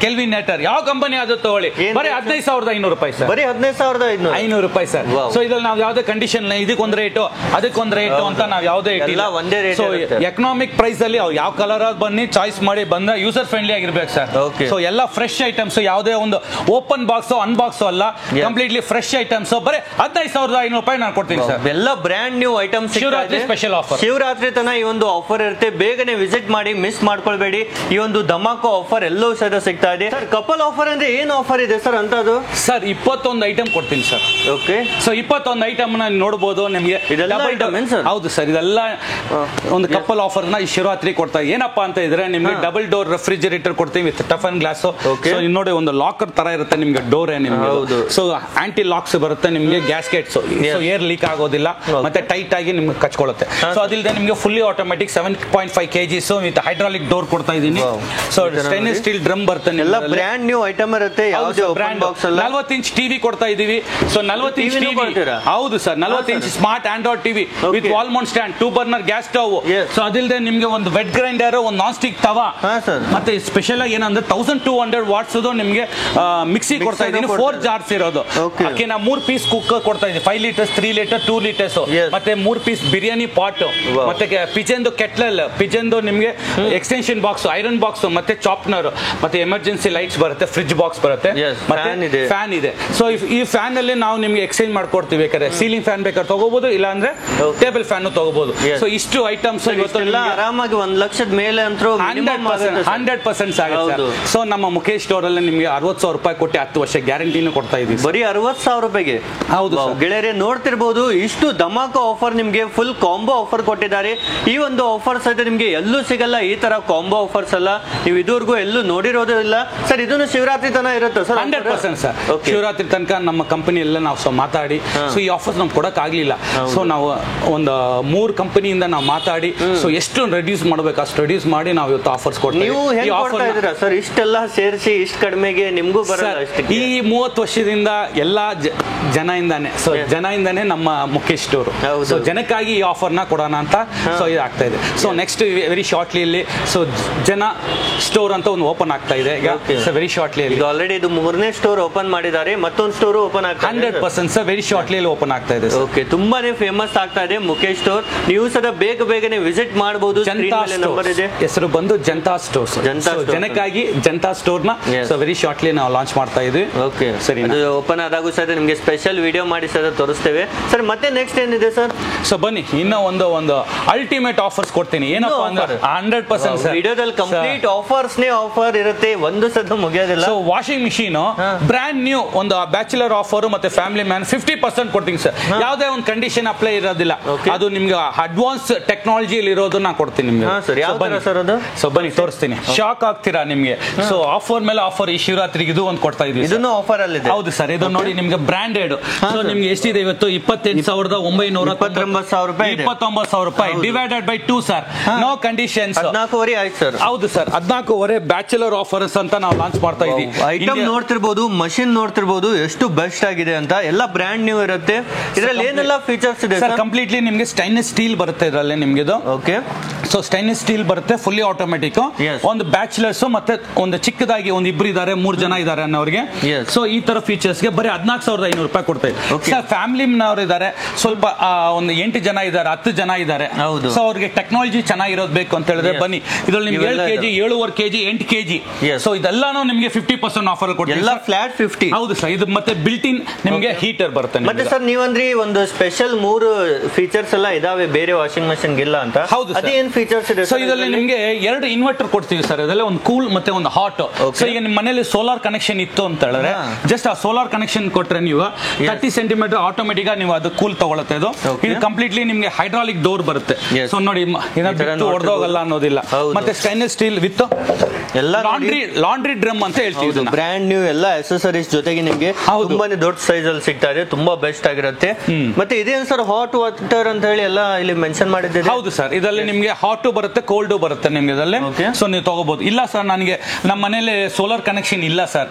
ಕೆಲ್ವಿನ್ ನೆಟರ್ ಯಾವ ಕಂಪನಿ ಆದ್ರೂ ತಗೊಳ್ಳಿ, ಬರೀ 15,500 ರೂಪಾಯಿ ಸರ್. ಬರೀ 15,500 ರೂಪಾಯಿ ಸರ್. ಸೊ ಇದ್ರಲ್ಲಿ ನಾವು ಯಾವ್ದೇ ಕಂಡೀಷನ್ ಇದಕ್ಕೊಂದ್ ರೇಟು ಅದಕ್ಕೊಂದ್ ರೇಟು ಅಂತ ನಾವು ಯಾವ್ದೇ ಇಟ್ಟಿಲ್ಲ, ಒಂದೇ ರೇಟ್. ಸೊ ಎಕನಾಮಿಕ್ ಪ್ರೈಸ್ ಅಲ್ಲಿ ಯಾವ ಕಲರ್ ಬನ್ನಿ ಚಾಯ್ಸ್ ಮಾಡಿ ಬಂದ, ಯೂಸರ್ ಫ್ರೆಂಡ್ಲಿ ಆಗಿರ್ಬೇಕು ಸರ್. ಸೊ ಎಲ್ಲ ಫ್ರೆಶ್ ಐಟಮ್ಸ್, ಯಾವುದೇ ಒಂದು ಓಪನ್ ಬಾಕ್ಸ್ ಅನ್ಬಾಕ್ಸ್ ಅಲ್ಲ, ಕಂಪ್ಲೀಟ್ಲಿ ಫ್ರೆಶ್ ಐಟಮ್ಸ್. ಬರೀ 15,500 ರೂಪಾಯಿ ನಾನು ಕೊಡ್ತೀನಿ ಸರ್. ಎಲ್ಲ brand new items. Shivaratri special offer, Shivaratri ತನ ಈ ಒಂದು ಆಫರ್ ಇರುತ್ತೆ, ಬೇಗನೆ ವಿಸಿಟ್ ಮಾಡಿ, ಮಿಸ್ ಮಾಡ್ಕೊಳ್ಬೇಡಿ. ಈ ಒಂದು ಧಮಾಕೋ ಆಫರ್ ಎಲ್ಲವೂ ಸಹ ಸಿಗ್ತಾ ಇದೆ. ಕಪಲ್ ಆಫರ್ ಅಂದ್ರೆ ಏನು ಆಫರ್ ಇದೆ ಸರ್ ಅಂತದ್ದು? ಸರ್ 21 ಐಟಮ್ ಕೊಡ್ತೀನಿ ಸರ್. ಓಕೆ, ಸೊ 21 ಐಟಮ್ ನ ನೋಡಬಹುದು ನಿಮಗೆ. ಹೌದು ಸರ್, ಇದೆಲ್ಲ ಒಂದು ಕಪಲ್ ಆಫರ್ ನ ಶಿವರಾತ್ರಿ ಕೊಡ್ತಾ ಏನಪ್ಪಾ ಅಂತ ಇದ್ರೆ, ನಿಮ್ಗೆ ಡಬಲ್ ಡೋರ್ ರೆಫ್ರಿಜರೇಟರ್ ಕೊಡ್ತೀವಿ ವಿತ್ ಟಫನ್ ಗ್ಲಾಸ್. ನೋಡಿ ಒಂದು ಲಾಕರ್ ತರ ಇರುತ್ತೆ ನಿಮ್ಗೆ ಡೋರ್ ನಿಮ್ಗೆ. ಸೊ ಆಂಟಿ ಲಾಕ್ಸ್ ಬರುತ್ತೆ ನಿಮ್ಗೆ, ಗ್ಯಾಸ್ಕೆಟ್ಸ್, ಸೊ ಏರ್ ಲೀಕ್ ಆಗೋದಿಲ್ಲ, ಮತ್ತೆ ಟೈಟ್ ಆಗಿ ನಿಮ್ಗೆ ಕಚ್ಕೊಳ್ಳುತ್ತೆ. ಸೊ ಅದಿಲ್ಲದೆ ನಿಮ್ಗೆ fully automatic 7.5 kg with hydraulic door ಕೊಡ್ತಾ ಇದೀನಿ. ಸೊ ಸ್ಟೈನ್ಲೆಸ್ ಸ್ಟೀಲ್ ಡ್ರಮ್ ಬರುತ್ತೆ. ಎಲ್ಲ ಬ್ರ್ಯಾಂಡ್ ನ್ಯೂ ಐಟಮ್ ಇರುತ್ತೆ, ಯಾವುದೇ ಬ್ರ್ಯಾಂಡ್ ಬಾಕ್ಸ್ ಅಲ್ಲ. 40 ಇಂಚ್ ಟಿವಿ ಕೊಡ್ತಾ ಇದೀವಿ. ಸೊ 40 ಇಂಚ್ ಟಿವಿ, ಹೌದು sir, 40 inch smart Android TV with wall mount stand, 2 burner gas stove. So ಅದಿಲ್ಲದೆ ನಿಮ್ಗೆ ಒಂದು ವೆಟ್ ಗ್ರೈಂಡರ್, ಒಂದು ನಾನ್ ಸ್ಟಿಕ್ ತವಾ, ಮತ್ತೆ ಸ್ಪೆಷಲ್ ಆಗಿ ಏನಂದ್ರೆ 1200 ವಾಟ್ಸ್ ನಿಮ್ಗೆ ಮಿಕ್ಸಿ ಕೊಡ್ತಾ ಇದೀನಿ, 4 ಜಾರ್ಸ್ ಇರೋದು. ಓಕೆ, ನಾ 3 ಪೀಸ್ ಕುಕ್ಕರ್ ಕೊಡ್ತಾ ಇದೀನಿ, 5 ಲೀಟರ್ಸ್, 3 ಲೀಟರ್, 2 ಲೀಟರ್ಸ್, ಮತ್ತೆ 3 ಪೀಸ್ ಬಿರಿಯಾನಿ ಪಾಟ್, ಮತ್ತೆ ಪಿಜನ್ದು ಕೆಟ್ಲಲ್, ಪಿಜನ್ದು ನಿಮ್ಗೆ ಎಕ್ಸ್ಟೆನ್ಷನ್ ಬಾಕ್ಸ್, ಐರನ್ ಬಾಕ್ಸ್, ಮತ್ತೆ ಚಾಪ್ನರ್, ಮತ್ತೆ ಎಮರ್ಜೆನ್ಸಿ ಲೈಟ್ಸ್ ಬರುತ್ತೆ, ಫ್ರಿಡ್ಜ್ ಬಾಕ್ಸ್ ಬರುತ್ತೆ, ಮತ್ತೆ ಫ್ಯಾನ್ ಇದೆ. ಸೊ ಈ ಫ್ಯಾನ್ ಅಲ್ಲಿ ನಾವು ನಿಮ್ಗೆ ಎಕ್ಸ್ಚೇಂಜ್ ಮಾಡ್ಕೊಡ್ತೀವಿ, ಬೇಕಾದ್ರೆ ಸೀಲಿಂಗ್ ಫ್ಯಾನ್ ಬೇಕಾದ್ರೆ ತಗೋಬಹುದು, ಇಲ್ಲ ಅಂದ್ರೆ ಟೇಬಲ್ ಫ್ಯಾನ್ ತಗೋಬಹುದು. ಸೊ ಇಷ್ಟು ಐಟಮ್ಸ್ ಇವತ್ತು ಆರಾಮಾಗಿ 1 ಲಕ್ಷದ ಮೇಲೆ ಅಂತೂ 100% ಆಗುತ್ತೆ. ಸೊ ನಮ್ಮ ಮುಖೇಶ್ ಸ್ಟೋರ್ ಅಲ್ಲಿ ನಿಮ್ಗೆ 60,000 ರೂಪಾಯಿ ಕೊಟ್ಟು 10 ವರ್ಷ ಗ್ಯಾರಂಟಿನೂ ಕೊಡ್ತಾ ಇದೀವಿ. ಬರೀ 60,000 ರೂಪಾಯಿಗೆ? ಹೌದು ಗೆಳೆಯರೆ, ನೋಡ್ತಿರ್ಬೋದು ಇಷ್ಟು ಧಮಾಕೋ ಆಫರ್ ನಿಮ್ಗೆ ಫುಲ್ ಕಾಂಬೋ ಆಫರ್ ಕೊಟ್ಟಿದ್ದಾರೆ. ಈ ಒಂದು ಆಫರ್ಸ್ అయితే ನಿಮ್ಗೆ ಎಲ್ಲೂ ಸಿಗಲ್ಲ, ಈ ತರ ಕಾಂಬೋ ಆಫರ್ಸ್ ಅಲ್ಲ, ನೀವು ಇದುವರೆಗೂ ಎಲ್ಲೂ ನೋಡಿರೋದು ಇಲ್ಲ ಸರ್. ಇದನ್ನು ಶಿವರಾತ್ರಿ ತನಕ ಇರುತ್ತೆ ಸರ್? 100% ಸರ್. ಶಿವರಾತ್ರಿ ತನಕ ನಮ್ಮ ಕಂಪನಿ ಎಲ್ಲ ನಾವು ಮಾತಾಡಿ, ಸೊ ಈ ಆಫರ್ಸ್ ನಮ್ಗೆ ಕೊಡಕ್ ಆಗ್ಲಿಲ್ಲ. ಸೊ ನಾವು ಒಂದು 3 ಕಂಪನಿಯಿಂದ ನಾವು ಮಾತಾಡಿ, ಸೊ ಎಷ್ಟು ರೆಡ್ಯೂಸ್ ಮಾಡ್ಬೇಕು ಅಷ್ಟು ರೆಡ್ಯೂಸ್ ಮಾಡಿ ನಾವು ಇವತ್ತು ಆಫರ್ಸ್ ಕೊಡ್ತೀವಿ. ನೀವು ಹೇಗೆ ಕೊಡ್ತಾ ಇದ್ದೀರಾ ಸರ್ ಇಷ್ಟೆಲ್ಲ ಸೇರಿಸಿ ಇಷ್ಟು ಕಡಿಮೆಗೆ? ನಿಮಗೂ ಬರಲ್ಲ ಅಷ್ಟಕ್ಕೆ. ಈ 30 ವರ್ಷದಿಂದ ಎಲ್ಲಾ ಜನಯಿಂದಾನೆ, ಸೊ ಜನಯಿಂದಾನೆ ನಮ್ಮ ಮುಖೇಶ್ ಸ್ಟೋರ್. ಸೊ ಜನಕ್ಕಾಗಿ ಈ ಆಫರ್ ನ ಕೊಡೋಣ ಅಂತ ಸೊ ಇದು ಆಗ್ತಾ ಇದೆ. ಸೊ ನೆಕ್ಸ್ಟ್ ವೆರಿ ಶಾರ್ಟ್ಲಿ ಇಲ್ಲಿ ಸೊ ಜನ ಸ್ಟೋರ್ ಅಂತ ಒಂದು ಓಪನ್ ಆಗ್ತಾ ಇದೆ ಈಗ. ವೆರಿ ಶಾರ್ಟ್ಲಿ ಈಗ ಆಲ್ರೆಡಿ ಇದು 3ನೇ ಸ್ಟೋರ್ ಓಪನ್ ಮಾಡಿದ್ದಾರೆ, ಮತ್ತೊಂದು ಸ್ಟೋರ್ ಓಪನ್ ಆಗ್ತಾ ಇದೆ. 100% ಸರ್, ವೆರಿ ಶಾರ್ಟ್ಲಿ ಓಪನ್ ಆಗ್ತಾ ಇದೆ. ಓಕೆ, ತುಂಬಾನೇ ಫೇಮಸ್ ಆಗ್ತಾ ಇದೆ ಮುಖೇಶ್ ಸ್ಟೋರ್. ನೀವು ಸಹ ಬೇಗನೆ ವಿಸಿಟ್ ಮಾಡಬಹುದು. ನಂಬರ್ ಇದೆ, ಹೆಸರು ಬಂದು ಜನತಾ ಸ್ಟೋರ್ಸ್. ಜನಕ್ಕಾಗಿ ಜನತಾ ಸ್ಟೋರ್ ನ ಸೊ ವೆರಿ ಶಾರ್ಟ್ಲಿ ನಾವು ಲಾಂಚ್ ಮಾಡ್ತಾ ಇದ್ವಿ. ಓಕೆ, ಸರಿ. ಓಪನ್ ಆದಾಗೂ ಸಹ ನಿಮಗೆ ಸ್ಪೆಷಲ್ ವಿಡಿಯೋ ಮಾಡಿ ಸಹ ತೋರಿಸ್ತೇವೆ ಸರ್. ಮತ್ತೆ ನೆಕ್ಸ್ಟ್ ಏನಿದೆ ಸರ್? ಸೊ ಬನ್ನಿ, ಇನ್ನ ಒಂದು ಅಲ್ಟಿಮೇಟ್ ಆಫರ್ಸ್ ಕೊಡ್ತೀನಿ. ಏನಪ್ಪಾ ಅಂದ್ರೆ 100% ಸರ್, ವಿಡಿಯೋದಲ್ಲಿ ಕಂಪ್ಲೀಟ್ ಆಫರ್ಸ್ ನೇ ಆಫರ್ ಇರುತ್ತೆ, ಒಂದು ಸದ ಮುಗಿಯೋದಿಲ್ಲ. So washing machine brand new ಒಂದು ಬ್ಯಾಚುಲರ್ ಆಫರ್ ಮತ್ತೆ ಫ್ಯಾಮಿಲಿ ಮ್ಯಾನ್ 50% ಕೊಡ್ತೀನಿ ಸರ್. ಯಾವುದೇ ಒಂದು ಕಂಡೀಷನ್ ಅಪ್ಲೈ ಇರೋದಿಲ್ಲ, ಅದು ನಿಮ್ಗೆ ಅಡ್ವಾನ್ಸ್ ಟೆಕ್ನಾಲಜಿಯಲ್ಲಿ ಇರೋದು ನಾ ಕೊಡ್ತೀನಿ ನಿಮ್ಗೆ. ಸೊ ಬನ್ನಿ ತೋರಿಸ್ತೀನಿ, ಶಾಕ್ ಆಗ್ತೀರಾ ನಿಮ್ಗೆ. ಸೊ ಆಫರ್ ಮೇಲೆ ಆಫರ್ ಈ ಶಿವರಾತ್ರಿಗೆ ಇದು ಒಂದು ಕೊಡ್ತಾ ಇದೀವಿ. ಇದನ್ನು ಆಫರ್ ಅಲ್ಲಿ? ಹೌದು ಸರ್, ಇದು ನೋಡಿ ನಿಮ್ಗೆ ಬ್ರಾಂಡೆಡ್. ಸೊ ನಿಮ್ಗೆ ಎಷ್ಟಿದೆ ಇವತ್ತು? 28,999 ರೂಪಾಯಿ, 29,000 ರೂಪಾಯಿ divided by 2 sir. No conditions. 14,500 ಆಯ್ತು ಸರ್. ಹೌದು ಸರ್, 14,500 ಬ್ಯಾಚುಲರ್ ಆಫರ್ಸ್ ಅಂತ ನಾವು ಲಾಂಚ್ ಮಾಡ್ತಾ ಇದೀವಿ. ಐಟಮ್ ನೋಡ್ತಿರ್ಬೋದು, ಮಷಿನ್ ನೋಡ್ತಿರ್ಬೋದು ಎಷ್ಟು ಬೆಸ್ಟ್ ಆಗಿದೆ ಅಂತ. ಎಲ್ಲ ಬ್ರ್ಯಾಂಡ್ ನ್ಯೂ ಇರುತ್ತೆ. ಇದರಲ್ಲಿ ಏನೆಲ್ಲ ಫೀಚರ್ಸ್ ಇದೆ ಸರ್? ಕಂಪ್ಲೀಟ್ಲಿ ನಿಮ್ಗೆ ಸ್ಟೈನ್ಲೆಸ್ ಸ್ಟೀಲ್ ಬರುತ್ತೆ ಇದರಲ್ಲಿ ನಿಮ್ಗೆ ಇದು. ಓಕೆ, ಸೊ ಸ್ಟೈನ್ಲೆಸ್ ಸ್ಟೀಲ್ ಬರುತ್ತೆ, ಫುಲ್ಲಿ ಆಟೋಮೆಟಿಕ್. ಒಂದು ಬ್ಯಾಚುಲರ್ಸ್ ಮತ್ತೆ ಒಂದು ಚಿಕ್ಕದಾಗಿ ಒಂದು 2 ಇದ್ದಾರೆ, 3 ಜನ ಇದ್ದಾರೆ ಅನ್ನೋರಿಗೆ. ಸೊ ಈ ತರ ಫೀಚರ್ಸ್ ಗೆ ಬರೀ 14,500 ರೂಪಾಯಿ ಕೊಡ್ತಾ ಇದೆ. ಫ್ಯಾಮಿಲಿ ನವರು ಇದ್ದಾರೆ, ಸ್ವಲ್ಪ ಒಂದು 8 ಜನ ಇದ್ದಾರೆ, 10 ಜನ ಇದ್ದಾರೆ. ಸೊ ಅವ್ರಿಗೆ ಟೆಕ್ನಾಲಜಿ ಚೆನ್ನಾಗಿರೋದು ಬೇಕು ಅಂತ ಹೇಳಿದ್ರೆ ಬನ್ನಿ, ಇದ್ರಲ್ಲಿ ನಿಮ್ಗೆ 7 kg 7.5 kg 8 kg. Yes. So ಇದೆಲ್ಲಾನು ನಿಮಗೆ 50% ಆಫರ್ ಕೊಡ್ತೀವಿ. ಎಲ್ಲ ಫ್ಲಾಟ್ 50. ಹೌದು ಸರ್. ಇದು ಮತ್ತೆ ಬಿಲ್ಟ್ ಇನ್ ನಿಮಗೆ ಹೀಟರ್ ಬರುತ್ತೆ. ಮತ್ತೆ ಸರ್ ನೀವಂದ್ರಿ ಒಂದು ಸ್ಪೆಷಲ್ 3 ಫೀಚರ್ಸ್ ಎಲ್ಲ ಇದಾವೆ ಬೇರೆ ವಾಷಿಂಗ್ ಮಷಿನ್ ಗಿಲ್ಲ ಅಂತ. ಹೌದು ಅದೇ ಏನ್ ಫೀಚರ್ಸ್ ಇದೆ ಸೊ ಇದರಲ್ಲಿ ನಿಮಗೆ 2 ಇನ್ವರ್ಟರ್ ಕೊಡ್ತೀವಿ ಸರ್. ಇದೆಲ್ಲ ಒಂದು ಕೂಲ್ ಮತ್ತೆ ಒಂದು ಹಾಟ್. ಸೊ ಈಗ ನಿಮ್ಮ ಮನೆಯಲ್ಲಿ ಸೋಲಾರ್ ಕನೆಕ್ಷನ್ ಇತ್ತು ಅಂತ ಹೇಳಿದ್ರೆ ಜಸ್ಟ್ ಆ ಸೋಲಾರ್ ಕನೆಕ್ಷನ್ ಕೊಟ್ರೆ ನೀವು 30 ಸೆಂಟಿಮೀಟರ್ ಆಟೋಮೆಟಿಕ್ ನೀವು ಅದು ಕೂಲ್ ತಗೊಳುತ್ತೆ. ಇದು ಕಂಪ್ಲೀಟ್ಲಿ ನಿಮ್ಗೆ ಹೈಡ್ರಾಲಿಕ್ ಡೋರ್ ಬರುತ್ತೆ. ಸೊ ನೋಡಿ ಹೊಡೆದೋಗಲ್ಲ ಅನ್ನೋದಿಲ್ಲ. ಮತ್ತೆ ಸ್ಟೈನ್ಲೆಸ್ ಸ್ಟೀಲ್ ವಿತ್ ಎಲ್ಲ ಲಾಂಡ್ರಿ ಡ್ರಮ್ ಅಂತ ಹೇಳ್ತೀವಿ. ಬ್ರ್ಯಾಂಡ್ ನ್ಯೂ ಎಲ್ಲ ಅಸೆಸರೀಸ್ ಜೊತೆಗೆ ನಿಮ್ಗೆ ತುಂಬಾನೇ ದೊಡ್ಡ ಸೈಜ್ ಅಲ್ಲಿ ಸಿಗ್ತಾ ಇದೆ. ತುಂಬಾ ಬೆಸ್ಟ್ ಆಗಿರುತ್ತೆ. ಮತ್ತೆ ಇದೇನು ಸರ್ ಹಾಟ್ ವಾಟರ್ ಅಂತ ಹೇಳಿ ಎಲ್ಲ ಇಲ್ಲಿ ಮೆನ್ಷನ್ ಮಾಡಿದ್ದೀರಿ. ಹೌದು ಸರ್. ಇದರಲ್ಲಿ ನಿಮ್ಗೆ ಹಾಟ್ ಬರುತ್ತೆ ಕೋಲ್ಡ್ ಬರುತ್ತೆ ನಿಮ್ಗೆ ಇದರಲ್ಲಿ. ಸೊ ನೀವು ತಗೋಬಹುದು. ಇಲ್ಲ ಸರ್ ನನಗೆ ನಮ್ಮ ಮನೇಲಿ ಸೋಲಾರ್ ಕನೆಕ್ಷನ್ ಇಲ್ಲ ಸರ್.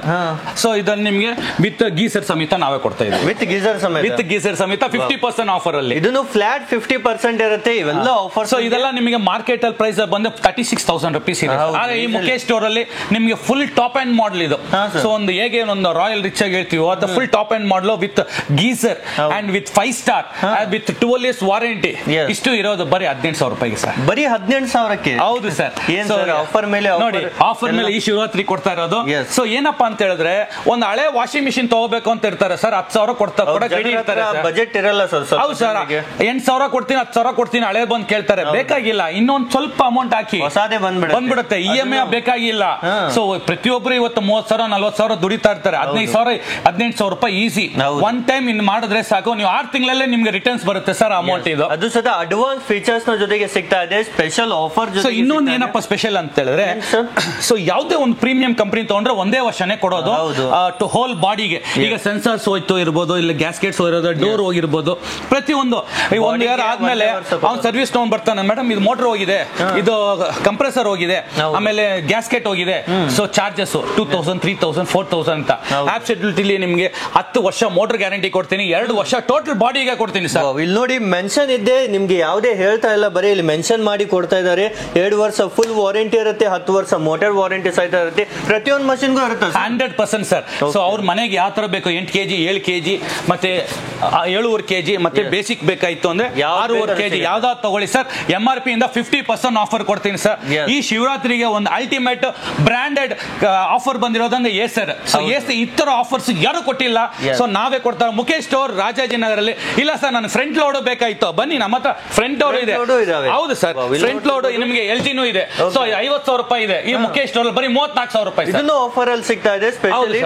ಸೊ ಇದರಲ್ಲಿ ನಿಮ್ಗೆ ವಿತ್ ಗೀಸರ್ ಸಮೇತ ನಾವೇ ಕೊಡ್ತಾ ಇದ್ದೀವಿ. ವಿತ್ ಗೀಸರ್ ಸಮೇತ 50% ಆಫರ್ ಅಲ್ಲಿ. ಇದನ್ನು ಫ್ಲಾಟ್ 50% ಇರುತ್ತೆ. ಇವೆಲ್ಲ ಆಫರ್. ಸೊ ಇದೆಲ್ಲ ನಿಮಗೆ ಮಾರ್ಕೆಟ್ ಅಲ್ಲಿ ಪ್ರೈಸ್ ಬಂದು 36,000 ರುಪೀಸ್ ಇದೆ. ಆದ್ರೆ ಈ ಮುಖೇಶ್ ಸ್ಟೋರ್ ಅಲ್ಲಿ ನಿಮಗೆ ಫುಲ್ ಟಾಪ್ ಅಂಡ್ ಮಾಡಲ್ ಇದು. ಸೊ ಒಂದು ಹೇಗೆ ಒಂದು ರಾಯಲ್ ರಿಚ್ ಆಗಿ ಹೇಳ್ತೀವಿ ಅದು full top and model with geyser and with 5 star with 12 years warranty. ಇಷ್ಟು ಇರೋದು ಬರೀ 18,000 ರೂಪಾಯಿಗೆ ಸರ್. ಬರೀ 18,000ಕ್ಕೆ. ಹೌದು ಸರ್. ಆಫರ್ ಮೇಲೆ ನೋಡಿ ಆಫರ್ ಮೇಲೆ ಈ ಶಿವರಾತ್ರಿ ಕೊಡ್ತಾ ಇರೋದು. ಸೊ ಏನಪ್ಪಾ ಅಂತ ಹೇಳಿದ್ರೆ ಒಂದು ಹಳೆ ವಾಷಿಂಗ್ ಮಿಷಿನ್ ತಗೋಬೇಕು ಅಂತ ಇರ್ತಾರೆ ಸರ್. 10,000 ಬಜೆಟ್ ಇರಲ್ಲ ಸರ್. ಹೌದು ಸರ್. 8,000 ಕೊಡ್ತೀನಿ 10,000 ಕೊಡ್ತೀನಿ ಹಳೆ ಬಂದು ಕೇಳ್ತಾರೆ. ಬೇಕಾಗಿಲ್ಲ ಇನ್ನೊಂದು ಸ್ವಲ್ಪ ಅಮೌಂಟ್ ಹಾಕಿ ಬಂದ್ಬಿಡುತ್ತೆ. EMI ಬೇಕಾಗಿಲ್ಲ. ಸೊ ಪ್ರತಿಯೊಬ್ಬರು ಇವತ್ತು 30,000 40,000 ದುಡಿತಾ ಇರ್ತಾರೆ. 18,000 ರೂಪಾಯಿ ಈಸಿ ಒನ್ ಟೈಮ್ ಇನ್ ಮಾಡಿದ್ರೆ ಸಾಕು. ನೀವು 6 ತಿಂಗಳಲ್ಲೇ ನಿಮ್ಗೆ ರಿಟರ್ನ್ಸ್ ಬರುತ್ತೆ ಸರ್ ಅಮೌಂಟ್. ಇದು ಅದು ಸದಾ ಅಡ್ವಾನ್ಸ್ ಫೀಚರ್ಸ್ ನ ಜೊತೆಗೆ ಸಿಗ್ತಾ ಇದೆ. Special offer. ಸೊ ಇನ್ನೊಂದು ಏನಪ್ಪ ಸ್ಪೆಷಲ್ ಅಂತ ಹೇಳಿದ್ರೆ ಸೊ ಯಾವುದೇ ಒಂದು ಪ್ರೀಮಿಯಂ ಕಂಪನಿ ತಗೊಂಡ್ರೆ ಒಂದೇ ವರ್ಷನೇ ಕೊಡೋದು ಟು ಹೋಲ್ ಬಾಡಿಗೆ. ಈಗ ಸೆನ್ಸರ್ಸ್ ಹೋಯ್ತು ಇರ್ಬೋದು, ಇಲ್ಲ ಗ್ಯಾಸ್ಕೆಟ್ಸ್ ಹೋಗಿರೋದು, ಡೋರ್ ಹೋಗಿರ್ಬೋದು, ಪ್ರತಿಯೊಂದು 1 year ಆದ್ಮೇಲೆ ಅವ್ನು ಸರ್ವಿಸ್ ತಗೊಂಡ್ ಬರ್ತಾನೆ. ಮೇಡಮ್ ಇದು ಮೋಟರ್ ಹೋಗಿದೆ, ಇದು ಕಂಪ್ರೆಸರ್ ಹೋಗಿದೆ, ಆಮೇಲೆ ಗ್ಯಾಸ್ಕೆಟ್ ಹೋಗಿದೆ. ಸೊ ಚಾರ್ಜಸ್ 2,000 3,000 4,000 ಅಂತ. ಆಬ್ಸಲ್ಯೂಟ್ಲಿ ನಿಮ್ಗೆ 10 ವರ್ಷ ಮೋಟರ್ ಗ್ಯಾರಂಟಿ ಕೊಡ್ತೀನಿ, 2 ವರ್ಷ ಟೋಟಲ್ ಬಾಡಿಗೆ ಕೊಡ್ತೀನಿ ಸರ್. ಇಲ್ಲಿ ನೋಡಿ ಮೆನ್ಷನ್ ಇದೆ, ನಿಮ್ಗೆ ಯಾವುದೇ ಹೇಳ್ತಾ ಇಲ್ಲ, ಬರೀ ಇಲ್ಲಿ ಮೆನ್ಷನ್ ಮಾಡಿ ಕೊಡ್ತಾ ಇದ್ದಾರೆ. 2 ವರ್ಷ ಫುಲ್ ವಾರಂಟಿ ಇರುತ್ತೆ, 10 ವರ್ಷ ಮೋಟರ್ ವಾರಂಟಿ ಸಹಿತ ಇರುತ್ತೆ. ಪ್ರತಿಯೊಂದು ಮಷಿನ್ಗೂ ಇರುತ್ತೆ 100% ಸರ್. ಸೊ ಅವ್ರ ಮನೆಗೆ ಯಾವ ತರ ಬೇಕು 8 kg 7 kg ಮತ್ತೆ 7.5 kg ಮತ್ತೆ ಬೇಸಿಕ್ ಬೇಕಾಯ್ತು ಅಂದ್ರೆ 6.5 kg ಯಾವ್ದಾದ್ರು ತಗೊಳ್ಳಿ ಸರ್. MRP ಇಂದ 50% ಆಫರ್ ಕೊಡ್ತೀನಿ ಸರ್. ಈ ಶಿವರಾತ್ರಿಗೆ ಒಂದು ಅಲ್ಟಿಮೇಟ್ ಬ್ರಾಂಡೆಡ್ ಆಫರ್ ಬಂದಿರೋದಂದ್ರೆ ಏಸರ್. ಸೊ ಏಸರ್ ಈ ತರ ಆಫರ್ಸ್ ಯಾರು ಕೊಟ್ಟಿಲ್ಲ. ಸೊ ನಾವೇ ಕೊಡ್ತಾರೆ. ಮುಖೇಶ್ ಸ್ಟೋರ್ ರಾಜಾಜಿನಗರಲ್ಲಿ. ಇಲ್ಲ ಸರ್ ನಾನು ಫ್ರಂಟ್ ಲೋಡ್ ಬೇಕಾಯ್ತು ಬನ್ನಿ ನಮ್ಮ ಹತ್ರ ಫ್ರಂಟ್ ಲೋಡ್ ಇದೆ. ಹೌದು ಸರ್ ಫ್ರಂಟ್ ಲೋಡ್ ನಿಮಗೆ LGನೂ ಇದೆ. ಸೊ 50,000 ರೂಪಾಯಿ ಇದೆ. ಈ ಮುಖೇಶ್ ಸ್ಟೋರ್ ಬರೀ 34,000 ರೂಪಾಯಿ ಇದನ್ನು ಆಫರ್ ಅಲ್ಲಿ ಸಿಗ್ತಾ ಇದೆ. ಸ್ಪೆಷಲಿ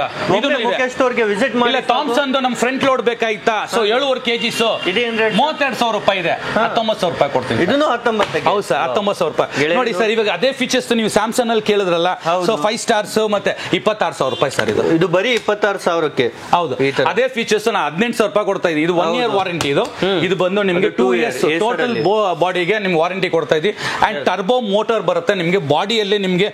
ಮುಖೇಶ್ ಸ್ಟೋರ್ ಗೆ ವಿಸಿಟ್ ಮಾಡಿ. ಥಾಮ್ಸನ್ ನಮ್ ಫ್ರಂಟ್ ಲೋಡ್ ಬೇಕಾಯ್ತಾ. ಸೊ 7.5 kg ಸೊ 32,000 ರೂಪಾಯಿ ಇದೆ. 19,000 ರೂಪಾಯಿ ಕೊಡ್ತೀನಿ. ಇದನ್ನು 19. ಹೌದು ಸರ್ 19,000 ರೂಪಾಯಿ. ನೋಡಿ ಸರ್ ಇವಾಗ ಅದೇ ಫೀಚರ್ಸ್ ನೀವು ಸ್ಯಾಮ್ಸಂಗ್ ಅಲ್ಲಿ ಕೇಳಿದ್ರಲ್ಲ. ಸೊ 5 ಸ್ಟಾರ್ಸ್ ಮತ್ತೆ 26,000 ರೂಪಾಯಿ ಸರ್. ಇದು ಬರೀ 26,000ಕ್ಕೆ. ಹೌದು ಅದೇ ಫೀಚರ್ಸ್ ನಾ 18,000 ರೂಪಾಯಿ ಕೊಡ್ತಾ ಇದ್ದೀವಿ. ಇದು 1 year ವಾರಂಟಿ. ಇದು ಬಂದು ನಿಮ್ಗೆ 2 years ಟೋಟಲ್ ಬಾಡಿಗೆ ನಿಮ್ಗೆ ವಾರಂಟಿ ಕೊಡ್ತಾ ಇದ್ದೀವಿ. ಅಂಡ್ ಟರ್ಬೋ ಮೋಟರ್ ಬರುತ್ತೆ ನಿಮ್ಗೆ. ಬಾಡಿಯಲ್ಲಿ ನಿಮ್ಗೆ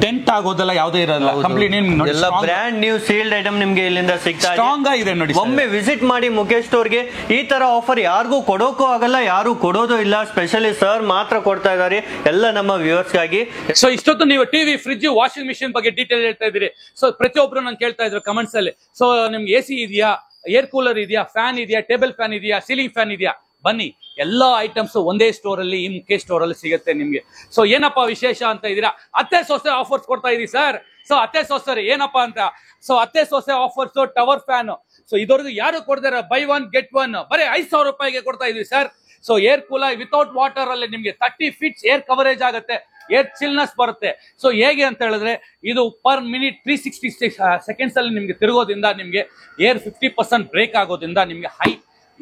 ಡೆಂಟ್ ಆಗೋದೆಲ್ಲ ಯಾವುದೇ ಇರಲ್ಲ. ಕಂಪ್ಲೀಟ್ ಎಲ್ಲ ಬ್ರ್ಯಾಂಡ್ ನ್ಯೂ ಸೀಲ್ಡ್ ಐಟಮ್ ನಿಮ್ಗೆ ಇಲ್ಲಿಂದ ಸಿಗ್ತಾ ಇದೆ. ಸ್ಟ್ರಾಂಗ್ ಆಗಿದೆ ನೋಡಿ. ಒಮ್ಮೆ ವಿಸಿಟ್ ಮಾಡಿ ಮುಖೇಶ್ ಸ್ಟೋರ್ಗೆ. ಈ ತರ ಆಫರ್ ಯಾರಿಗೂ ಕೊಡೋಕೂ ಆಗಲ್ಲ, ಯಾರು ಕೊಡೋದು ಇಲ್ಲ. ಸ್ಪೆಷಲಿ ಸರ್ ಮಾತ್ರ ಕೊಡ್ತಾ ಇದ್ದಾರೆ ಎಲ್ಲ ನಮ್ಮ ವ್ಯೂವರ್ಸ್ ಗಾಗಿ. ಸೊ ಇಷ್ಟೊತ್ತು ನೀವು ಟಿವಿ, ಫ್ರಿಡ್ಜ್, ವಾಷಿಂಗ್ ಮಿಷಿನ್ ಬಗ್ಗೆ ಡೀಟೇಲ್ ಹೇಳ್ತಾ ಇದ್ದೀರಿ. ಸೊ ಪ್ರತಿಯೊಬ್ರು ನಾನು ಕೇಳ್ತಾ ಇದ್ರು ಕಮೆಂಟ್ಸ್ ಅಲ್ಲಿ. ಸೊ ನಿಮ್ಗೆ AC ಇದೆಯಾ, ಏರ್ ಕೂಲರ್ ಇದೆಯಾ, ಫ್ಯಾನ್ ಇದೆಯಾ, ಟೇಬಲ್ ಫ್ಯಾನ್ ಇದೆಯಾ, ಸೀಲಿಂಗ್ ಫ್ಯಾನ್ ಇದೆಯಾ? ಬನ್ನಿ ಎಲ್ಲಾ ಐಟಮ್ಸ್ ಒಂದೇ ಸ್ಟೋರ್ ಅಲ್ಲಿ ಈ ಮುಖೇಶ್ ಸ್ಟೋರ್ ಅಲ್ಲಿ ಸಿಗುತ್ತೆ ನಿಮ್ಗೆ. ಸೊ ಏನಪ್ಪಾ ವಿಶೇಷ ಅಂತ ಇದೀರಾ? ಅತ್ತೆ ಸೊಸೆ ಆಫರ್ಸ್ ಕೊಡ್ತಾ ಇದೀವಿ ಸರ್. ಸೊ ಅತ್ತೆ ಸೊಸೆ ಏನಪ್ಪಾ ಅಂತ. ಸೊ ಅತ್ತೆ ಸೊಸೆ ಆಫರ್ಸ್ ಟವರ್ ಫ್ಯಾನ್. ಸೊ ಇದವರೆಗೂ ಯಾರು ಕೊಡ್ತಾರ ಬೈ 1 get 1 ಬರೀ 5,000 ರೂಪಾಯಿಗೆ ಕೊಡ್ತಾ ಇದೀವಿ sir. So air cooler without water ಅಲ್ಲಿ ನಿಮ್ಗೆ 30 feet ಏರ್ ಕವರೇಜ್ ಆಗುತ್ತೆ, ಏರ್ ಚಿಲ್ನೆಸ್ ಬರುತ್ತೆ. ಸೊ ಹೇಗೆ ಅಂತ ಹೇಳಿದ್ರೆ ಇದು ಪರ್ ಮಿನಿಟ್ 360 ಸೆಕೆಂಡ್ಸ್ ಅಲ್ಲಿ ನಿಮ್ಗೆ ತಿರುಗೋದ್ರಿಂದ ನಿಮ್ಗೆ ಏರ್ 50% ಬ್ರೇಕ್ ಆಗೋದ್ರಿಂದ ನಿಮ್ಗೆ high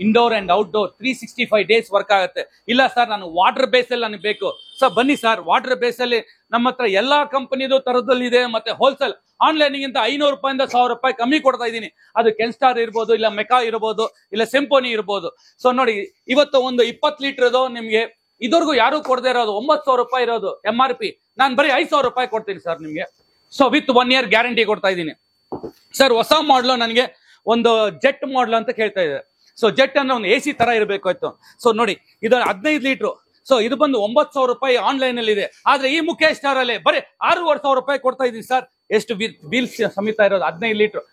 indoor and outdoor 365 days work ಆಗುತ್ತೆ. ಇಲ್ಲ ಸರ್ ನಾನು ವಾಟರ್ ಬೇಸ್ ಅಲ್ಲಿ ನನಗೆ ಬೇಕು ಸರ್, ಬನ್ನಿ ಸರ್ ವಾಟರ್ ಬೇಸ್ ಅಲ್ಲಿ ನಮ್ಮ ಹತ್ರ ಎಲ್ಲಾ ಕಂಪನಿದು ತರದಲ್ಲಿ ಇದೆ. ಮತ್ತೆ ಹೋಲ್ಸೇಲ್ ಆನ್ಲೈನ್ ಗಿಂತ 500 ರೂಪಾಯಿಂದ 1,000 ರೂಪಾಯಿ ಕಮ್ಮಿ ಕೊಡ್ತಾ ಇದ್ದೀನಿ. ಅದು ಕೆನ್ಸ್ಟಾರ್ ಇರ್ಬೋದು, ಇಲ್ಲ ಮೆಕಾ ಇರ್ಬೋದು, ಇಲ್ಲ ಸಿಂಪೋನಿ ಇರ್ಬೋದು. ಸೊ ನೋಡಿ ಇವತ್ತು ಒಂದು 20 ಲೀಟರ್ದು ನಿಮ್ಗೆ ಇದುವರೆಗೂ ಯಾರು ಕೊಡದೇ ಇರೋದು 9,000 ರೂಪಾಯಿ ಇರೋದು MRP ನಾನು ಬರೀ 5,000 ರೂಪಾಯಿ ಕೊಡ್ತೀನಿ ಸರ್ ನಿಮ್ಗೆ. ಸೊ ವಿತ್ 1 year ಗ್ಯಾರಂಟಿ ಕೊಡ್ತಾ ಇದ್ದೀನಿ ಸರ್. ಹೊಸ ಮಾಡ್ಲು ನನಗೆ ಒಂದು ಜೆಟ್ ಮಾಡ್ಲು ಅಂತ ಕೇಳ್ತಾ ಇದೆ. ಸೊ ಜೆಟ್ ಅಂದ್ರೆ ಒಂದು AC ತರ ಇರಬೇಕು ಆಯ್ತು. ಸೊ ನೋಡಿ ಇದು 15 ಲೀಟರ್. ಸೊ ಇದು ಬಂದು 9,000 ರೂಪಾಯಿ ಆನ್ಲೈನ್ ಅಲ್ಲಿ ಇದೆ. ಆದ್ರೆ ಈ ಮುಖೇಶ್ ಸ್ಟಾರ್ ಅಲ್ಲಿ ಬರೀ 6,500 ರೂಪಾಯಿ ಕೊಡ್ತಾ ಇದೀನಿ ಸರ್. ಎಷ್ಟು ವೀಲ್ಸ್ ಸಮೇತ ಇರೋದು 15 ಲೀಟರ್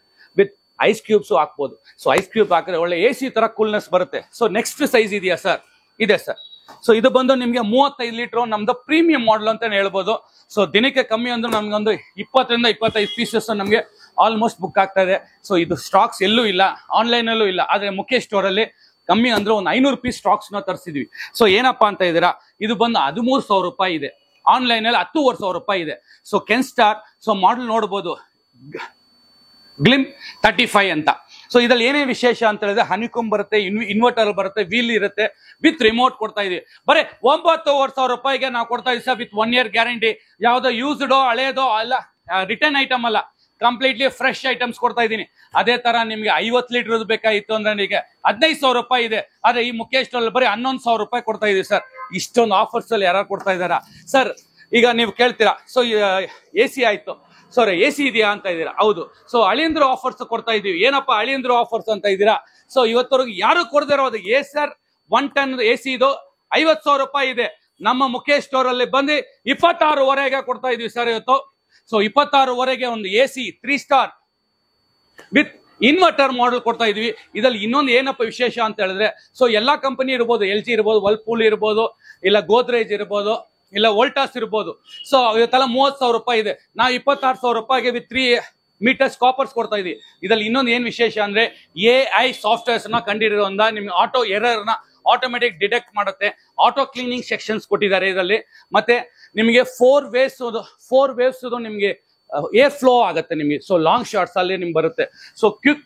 ವಿತ್ ಐಸ್ ಕ್ಯೂಬ್ಸ್ ಹಾಕ್ಬೋದು. ಸೊ ಐಸ್ ಕ್ಯೂಬ್ ಹಾಕಿದ್ರೆ ಒಳ್ಳೆ AC ತರ ಕೂಲ್ನೆಸ್ ಬರುತ್ತೆ. ಸೊ ನೆಕ್ಸ್ಟ್ ಸೈಜ್ ಇದೆಯಾ ಸರ್? ಇದೆ ಸರ್. ಸೊ ಇದು ಬಂದು ನಿಮ್ಗೆ 35 ಲೀಟರ್ ನಮ್ದು ಪ್ರೀಮಿಯಂ ಮಾಡಲ್ ಅಂತಾನೆ ಹೇಳ್ಬೋದು. ಸೊ ದಿನಕ್ಕೆ ಕಮ್ಮಿ ಅಂದ್ರೆ ನಮ್ಗೊಂದು 20 ರಿಂದ 25 ಪೀಸಸ್ ನಮ್ಗೆ ಆಲ್ಮೋಸ್ಟ್ ಬುಕ್ ಆಗ್ತಾ ಇದೆ. ಸೊ ಇದು ಸ್ಟಾಕ್ಸ್ ಎಲ್ಲೂ ಇಲ್ಲ, ಆನ್ಲೈನ್ ಅಲ್ಲೂ ಇಲ್ಲ. ಆದ್ರೆ ಮುಖೇಶ್ ಸ್ಟೋರ್ ಅಲ್ಲಿ ಕಮ್ಮಿ ಅಂದ್ರೆ ಒಂದು 500 ಪೀಸ್ ಸ್ಟಾಕ್ಸ್ ನ ತರಿಸಿದ್ವಿ. ಸೊ ಏನಪ್ಪಾ ಅಂತ ಇದೀರಾ, ಇದು ಬಂದು 13,000 ರೂಪಾಯಿ ಇದೆ, ಆನ್ಲೈನ್ ಅಲ್ಲಿ 10,500 ರೂಪಾಯಿ ಇದೆ. ಸೊ ಕೆನ್ ಸ್ಟಾರ್, ಸೊ ಮಾಡಲ್ ನೋಡ್ಬೋದು ಗ್ಲಿಮ್ 35 ಅಂತ. ಸೊ ಇದ್ರಲ್ಲಿ ಏನೇ ವಿಶೇಷ ಅಂತ ಹೇಳಿದ್ರೆ ಹನಿಕೋಮ್ ಬರುತ್ತೆ, ಇನ್ವರ್ಟರ್ ಬರುತ್ತೆ, ವೀಲ್ ಇರುತ್ತೆ, ವಿತ್ ರಿಮೋಟ್ ಕೊಡ್ತಾ ಇದೀವಿ. ಬರೀ 9,500 ರೂಪಾಯಿಗೆ ನಾವು ಕೊಡ್ತಾ ಇದೀವಿ ಸರ್, ವಿತ್ 1 year ಗ್ಯಾರಂಟಿ. ಯಾವ್ದೋ ಯೂಸ್ಡೋ ಹಳೇದೋ ಅಲ್ಲ, ರಿಟರ್ನ್ ಐಟಮ್ ಅಲ್ಲ, ಕಂಪ್ಲೀಟ್ಲಿ ಫ್ರೆಶ್ ಐಟಮ್ಸ್ ಕೊಡ್ತಾ ಇದ್ದೀನಿ. ಅದೇ ತರ ನಿಮ್ಗೆ 50 ಲೀಟರ್ ಬೇಕಾಗಿತ್ತು ಅಂದ್ರೆ ನಿಮಗೆ 15,000 ರೂಪಾಯಿ ಇದೆ. ಆದ್ರೆ ಈ ಮುಖೇಶ್ ಅಲ್ಲಿ ಬರೀ 11,000 ರೂಪಾಯಿ ಕೊಡ್ತಾ ಇದೀವಿ ಸರ್. ಇಷ್ಟೊಂದು ಆಫರ್ಸ್ ಅಲ್ಲಿ ಯಾರು ಕೊಡ್ತಾ ಇದಾರ ಸರ್? ಈಗ ನೀವು ಕೇಳ್ತೀರಾ, ಸೊ AC ಆಯ್ತು, ಸಾರಿ AC ಇದೆಯಾ ಅಂತ ಇದ್ದೀರಾ. ಹೌದು. ಸೊ ಅಳಿಯಂದ್ರು ಆಫರ್ಸ್ ಕೊಡ್ತಾ ಇದೀವಿ. ಏನಪ್ಪಾ ಅಳಿಯಂದ್ರು ಆಫರ್ಸ್ ಅಂತ ಇದ್ದೀರಾ? ಸೊ ಇವತ್ತವರೆಗೂ ಯಾರು ಕೊಡದೇ ಇರೋದು ಸರ್ 1 ton AC ಇದು 50,000 ರೂಪಾಯಿ ಇದೆ. ನಮ್ಮ ಮುಖೇಶ್ ಸ್ಟೋರ್ ಅಲ್ಲಿ ಬಂದು 26ವರೆಗೆ ಕೊಡ್ತಾ ಇದೀವಿ ಸರ್ ಇವತ್ತು. ಸೊ 26ವರೆಗೆ ಒಂದು AC 3 star ವಿತ್ ಇನ್ವರ್ಟರ್ ಮಾಡಲ್ ಕೊಡ್ತಾ ಇದೀವಿ. ಇದ್ರಲ್ಲಿ ಇನ್ನೊಂದು ಏನಪ್ಪ ವಿಶೇಷ ಅಂತ ಹೇಳಿದ್ರೆ, ಸೊ ಎಲ್ಲಾ ಕಂಪನಿ ಇರ್ಬೋದು, LG ಇರ್ಬೋದು, ವರ್ಲ್ಪೂಲ್ ಇರ್ಬೋದು, ಇಲ್ಲ ಗೋದ್ರೇಜ್ ಇರ್ಬೋದು, ಇಲ್ಲ ವೋಲ್ಟಾಸ್ ಇರ್ಬೋದು. ಸೊ ಇವತ್ತೆಲ್ಲ 30,000 ರೂಪಾಯಿ ಇದೆ. ನಾವು 26,000 ರೂಪಾಯಿಗೆ ವಿತ್ 3 meters ಕಾಪರ್ಸ್ ಕೊಡ್ತಾ ಇದೀವಿ. ಇದ್ರಲ್ಲಿ ಇನ್ನೊಂದು ಏನ್ ವಿಶೇಷ ಅಂದ್ರೆ AI ಸಾಫ್ಟ್ವೇರ್ಸ್ ನ ಕಂಡಿರೋದ್ರಿಂದ ನಿಮ್ಗೆ ಆಟೋ ಎರರ್ ನ ಆಟೋಮೆಟಿಕ್ ಡಿಟೆಕ್ಟ್ ಮಾಡುತ್ತೆ. ಆಟೋ ಕ್ಲೀನಿಂಗ್ ಸೆಕ್ಷನ್ಸ್ ಕೊಟ್ಟಿದ್ದಾರೆ ಇದರಲ್ಲಿ. ಮತ್ತೆ ನಿಮಗೆ 4 waves ನಿಮ್ಗೆ ಏರ್ ಫ್ಲೋ ಆಗುತ್ತೆ ನಿಮ್ಗೆ. ಸೊ ಲಾಂಗ್ ಶಾರ್ಟ್ಸ್ ಅಲ್ಲಿ ನಿಮ್ಗೆ ಬರುತ್ತೆ. ಸೊ ಕ್ವಿಕ್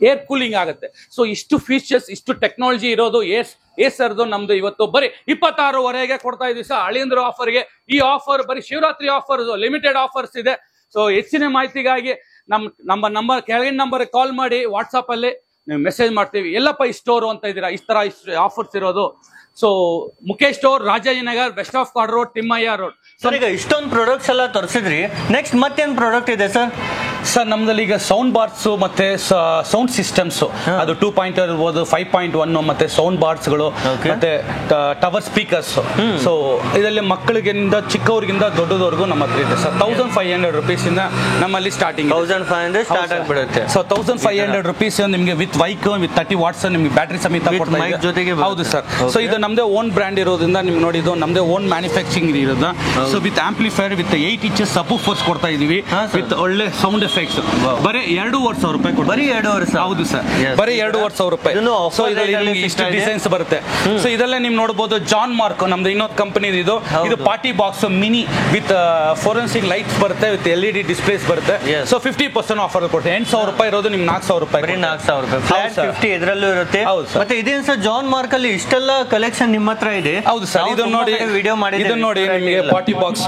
ಏರ್ ಕೂಲಿಂಗ್ ಆಗುತ್ತೆ. ಸೊ ಇಷ್ಟು ಫೀಚರ್ಸ್, ಇಷ್ಟು ಟೆಕ್ನಾಲಜಿ ಇರೋದು ಏಸರ್ದು ನಮ್ದು ಇವತ್ತು ಬರೀ 26ವರೆಗೆ ಕೊಡ್ತಾ ಇದೀವಿ ಸರ್ ಅಳಿಯಂದ್ರು ಆಫರ್ಗೆ. ಈ ಆಫರ್ ಬರೀ ಶಿವರಾತ್ರಿ ಆಫರ್, ಲಿಮಿಟೆಡ್ ಆಫರ್ಸ್ ಇದೆ. ಸೊ ಹೆಚ್ಚಿನ ಮಾಹಿತಿಗಾಗಿ ನಮ್ಮ ನಂಬರ್ ಕೆಳಗಿನ ನಂಬರ್ ಕಾಲ್ ಮಾಡಿ, ವಾಟ್ಸ್ಆಪ್ ಅಲ್ಲಿ ನೀವು ಮೆಸೇಜ್ ಮಾಡ್ತೀವಿ. ಎಲ್ಲಪ್ಪ ಈ ಸ್ಟೋರ್ ಅಂತ ಇದ್ದೀರಾ, ಈ ತರ ಆಫರ್ಸ್ ಇರೋದು. So Mukesh store, Rajajinagar, best of chord road, Thimmaiah road. Sir ಈಗ ಇಷ್ಟೊಂದು ಪ್ರಾಡಕ್ಟ್ಸ್ ಎಲ್ಲ ತರಿಸಿದ್ರಿ, ನೆಕ್ಸ್ಟ್ ಮತ್ತೇನ್ ಪ್ರಾಡಕ್ಟ್ ಇದೆ ಸರ್? ಸರ್ ನಮ್ದಲ್ಲಿ ಈಗ ಸೌಂಡ್ ಬಾರ್ಸ್ ಮತ್ತೆ ಸೌಂಡ್ ಸಿಸ್ಟಮ್ಸ್, ಅದು 2.0 ಇರ್ಬೋದು, 5.1 ಮತ್ತೆ ಸೌಂಡ್ ಬಾರ್ಸ್ ಗಳು, ಮತ್ತೆ ಟವರ್ ಸ್ಪೀಕರ್ಸ್. ಸೊ ಇದರಲ್ಲಿ ಮಕ್ಕಳಿಗಿಂದ ಚಿಕ್ಕವರಿಗಿಂದ ದೊಡ್ಡದವರೆಗೂ ನಮ್ಮ ಹತ್ರ ಇದೆ ಸರ್. 1,500 rupees ಇಂದ ನಮ್ಮಲ್ಲಿ ಸ್ಟಾರ್ಟಿಂಗ್ 1,500 ಸ್ಟಾರ್ಟ್ ಆಗಿಬಿಡುತ್ತೆ. ಸೊ 1,500 rupees ನಿಮಗೆ ವಿತ್ ಬೈಕ್ ವಿತ್ 30 watts ನಿಮಗೆ ಬ್ಯಾಟ್ರಿ ಸಮೇತ ಕೊಡ್ತಾ ಇದೆ ಜೊತೆಗೆ. ಹೌದು ಸರ್. ಸೊ ಇದು ನಮ್ದೇ ಓನ್ ಬ್ರ್ಯಾಂಡ್ ಇರೋದ್ರಿಂದ ನಿಮ್ಗೆ ನೋಡಿ, ಇದು ನಮ್ದೇ ಓನ್ ಮ್ಯಾನುಫ್ಯಾಕ್ಚರಿಂಗ್ ಇರೋದು. So with amplifier with 8 inches ಸಬ್ವೂಫರ್ಸ್ ಕೊಡ್ತಾ ಇದೀವಿ, ವಿತ್ ಒಳ್ಳೆ ಸೌಂಡ್ ಎಫೆಕ್ಟ್ಸ್. ಬರೀ 2,500 ರೂಪಾಯಿ ಕೊಡ್ತೀವಿ. ಬರೀ 2,500? ಹೌದು ಸರ್, ಬರೀ 2,500 ರೂಪಾಯಿ. ಸೊ ಇದರಲ್ಲಿ ಇಷ್ಟು ಡಿಸೈನ್ಸ್ ಬರುತ್ತೆ. ಸೊ ಇದೆಲ್ಲ ನೀವು ನೋಡಬಹುದು. ಜಾನ್ ಮಾರ್ಕ್ ನಮ್ದು ಇನ್ನೊಂದು ಕಂಪನಿ ಇದು. ಇದು party box mini with forensic lights ಬರುತ್ತೆ, ವಿತ್ LED ಡಿಸ್ಪ್ಲೇಸ್ ಬರುತ್ತೆ. ಸೊ 50% ಆಫರ್ ಕೊಡ್ತೀವಿ. 8,000 ರೂಪಾಯಿ ಇರೋದು ನಿಮ್ಗೆ 4,000 ರೂಪಾಯಿ. ಬರೀ 4,000 ರೂಪಾಯಿ ಫ್ಲಾಟ್ 50 ಇದರಲ್ಲೂ ಇರುತ್ತೆ. ಮತ್ತೆ ಇದೇನು ಸರ್ ಜಾನ್ ಮಾರ್ಕ್ ಅಲ್ಲಿ ಇಷ್ಟೆಲ್ಲ ಕಲೆಕ್ಷನ್ ನಿಮ್ಮ ಹತ್ರ ಇದೆ? ಹೌದು ಸರ್. ಇದು ನೋಡಿ, ವಿಡಿಯೋ ಮಾಡಿ, ಇದು ನೋಡಿ ನಿಮಗೆ party box.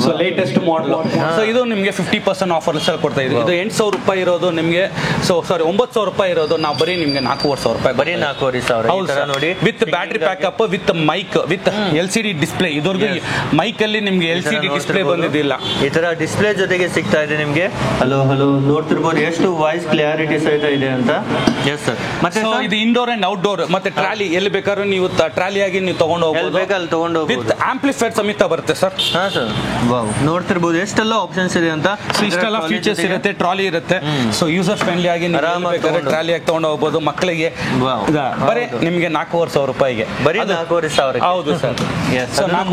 So latest model. So ಇದು ನಿಮಗೆ 50% ಆಫರ್ ಕೊಡ್ತಾ ಇದೆ. ಇದು 8,000 ರೂಪಾಯಿ ಇರೋದು ನಿಮಗೆ, ಸೊ ಸಾರಿ 9,000 ರೂಪಾಯಿ ಇರೋದು ನಾವು ಬರೀ ನಿಮ್ಗೆ 4,500 ರೂಪಾಯಿ. ಬರೀ 4,500 ನೋಡಿ, with battery backup, with mic, with LCD display. ಇದ್ರಿಗೆ ಮೈಕ್ ಅಲ್ಲಿ ನಿಮ್ಗೆ LCD ಡಿಸ್ಪ್ಲೇ ಬಂದಿದ್ದಿಲ್ಲ, ಈ ತರ ಡಿಸ್ಪ್ಲೇ ಜೊತೆಗೆ ಸಿಗ್ತಾ ಇದೆ ನಿಮ್ಗೆ. ಹಲೋ ನೋಡ್ತಿರ್ಬೋದು ಎಷ್ಟು ವಾಯ್ಸ್ ಕ್ಲಾರಿಟಿ ಸಹಿತ ಇದೆ ಅಂತ. Yes sir. ಮತ್ತೆ ಇದು ಇಂಡೋರ್ ಅಂಡ್ ಔಟ್ಡೋರ್, ಮತ್ತೆ ಟ್ರಾಲಿ ಎಲ್ಲಿ ಬೇಕಾದ್ರೂ ನೀವು ಟ್ರಾಲಿ ಆಗಿ ನೀವು ತಗೊಂಡು ಹೋಗ್ಬೋದು. ವಿತ್ ಆಂಪ್ಲಿಫೈರ್ ಸಮೇತ ಬರುತ್ತೆ ಸರ್. ಹಾ ಸರ್, ನೋಡ್ತಿರ್ಬೋದು ಎಷ್ಟೆಲ್ಲ ಆಪ್ಷನ್ಸ್ ಇದೆ ಅಂತ. ಇಷ್ಟೆಲ್ಲ ಫೀಚರ್ಸ್ ಇರುತ್ತೆ, ಟ್ರಾಲಿ ಇರುತ್ತೆ. ಸೊ ಯೂಸರ್ ಫ್ರೆಂಡ್ಲಿ ಆಗಿ ಟ್ರಾಲಿ ಆಗಿ ತಗೊಂಡು ಹೋಗ್ಬೋದು. ಮಕ್ಕಳಿಗೆ ಬರೀ ನಿಮ್ಗೆ 4,500 ರೂಪಾಯಿಗೆ. ಬರೀ 4,500. ಹೌದು ಸರ್.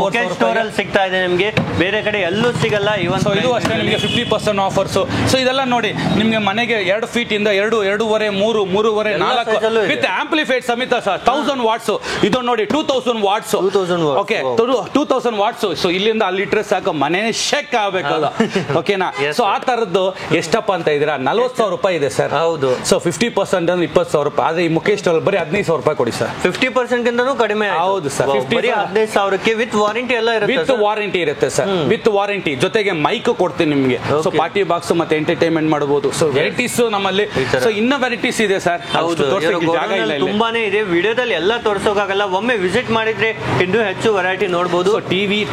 ಮುಖೇಶ್ ಸ್ಟೋರ್ ಅಲ್ಲಿ ಸಿಗ್ತಾ ಇದೆ ನಿಮ್ಗೆ, ಬೇರೆ ಕಡೆ ಎಲ್ಲೂ ಸಿಗಲ್ಲ. ಸೊ ಇದು ಅಷ್ಟೇ ನಿಮಗೆ 50% ಆಫರ್ಸ್. ಸೊ ಇದೆಲ್ಲ ನೋಡಿ ನಿಮ್ಗೆ ಮನೆಗೆ 2 feet ಇಂದ 2, 2.5, 3, 3.5, 4 ವಿತ್ ಆಂಪ್ಲಿಫೈರ್ ಸಮೇತ ಸರ್. 1,000 watts. ಇದು ನೋಡಿ 2,000 watts. Okay, 2,000 watts. ಸೊ ಇಲ್ಲಿಂದ ಅಲ್ಲಿ ಸಾಕು ಮನೆ ಶೆಕ್ ಆಗ್ಬೇಕಲ್ಲ. ಓಕೆನಾ? ಸೊ ಆ ತರದ್ದು ಎಷ್ಟಪ್ಪ ಅಂತ ಇದ್ದೀರಾ? 40,000 ರೂಪಾಯಿ ಇದೆ ಸರ್. ಹೌದು. ಸೊ 50% ಅಂದ್ರೆ 20,000 ರೂಪಾಯಿ. ಆದ್ರೆ ಈ ಮುಖೇಶ್ ಸ್ಟೋರ್ ಬರೀ 15,000 ರೂಪಾಯಿ ಕೊಡಿ ಸರ್. 50% ಗಿಂತನೂ ಕಡಿಮೆ. ಹೌದು ಸರ್. 15,000ಕ್ಕೆ ವಿತ್ ವಾರಂಟಿ ಎಲ್ಲ ಇರುತ್ತೆ. ವಿತ್ ವಾರಂಟಿ ಇರುತ್ತೆ ಸರ್. ವಿತ್ ವಾರಂಟಿ ಜೊತೆಗೆ ಮೈಕ್ ಕೊಡ್ತೀನಿ ನಿಮ್ಗೆ. ಸೊ ಪಾರ್ಟಿ ಬಾಕ್ಸ್ ಮತ್ತೆ ಎಂಟರ್ಟೈನ್ಮೆಂಟ್ ಮಾಡಬಹುದು. ಸೊ ವೆರೈಟೀಸ್ ನಮ್ಮಲ್ಲಿ, ಸೊ ಇನ್ನ ವೆರೈಟೀಸ್ ಇದೆ ಸರ್. ಜಾಗ ಇಲ್ಲ, ತುಂಬಾನೇ ಇದೆ. ವಿಡಿಯೋದಲ್ಲಿ ಎಲ್ಲ ತೋರಿಸೋಕಾಗಲ್ಲ, ಒಮ್ಮೆ ವಿಸಿಟ್ ಮಾಡಿದ್ರೆ ಇನ್ನೂ ಹೆಚ್ಚು ವೆರೈಟಿ ನೋಡಬಹುದು.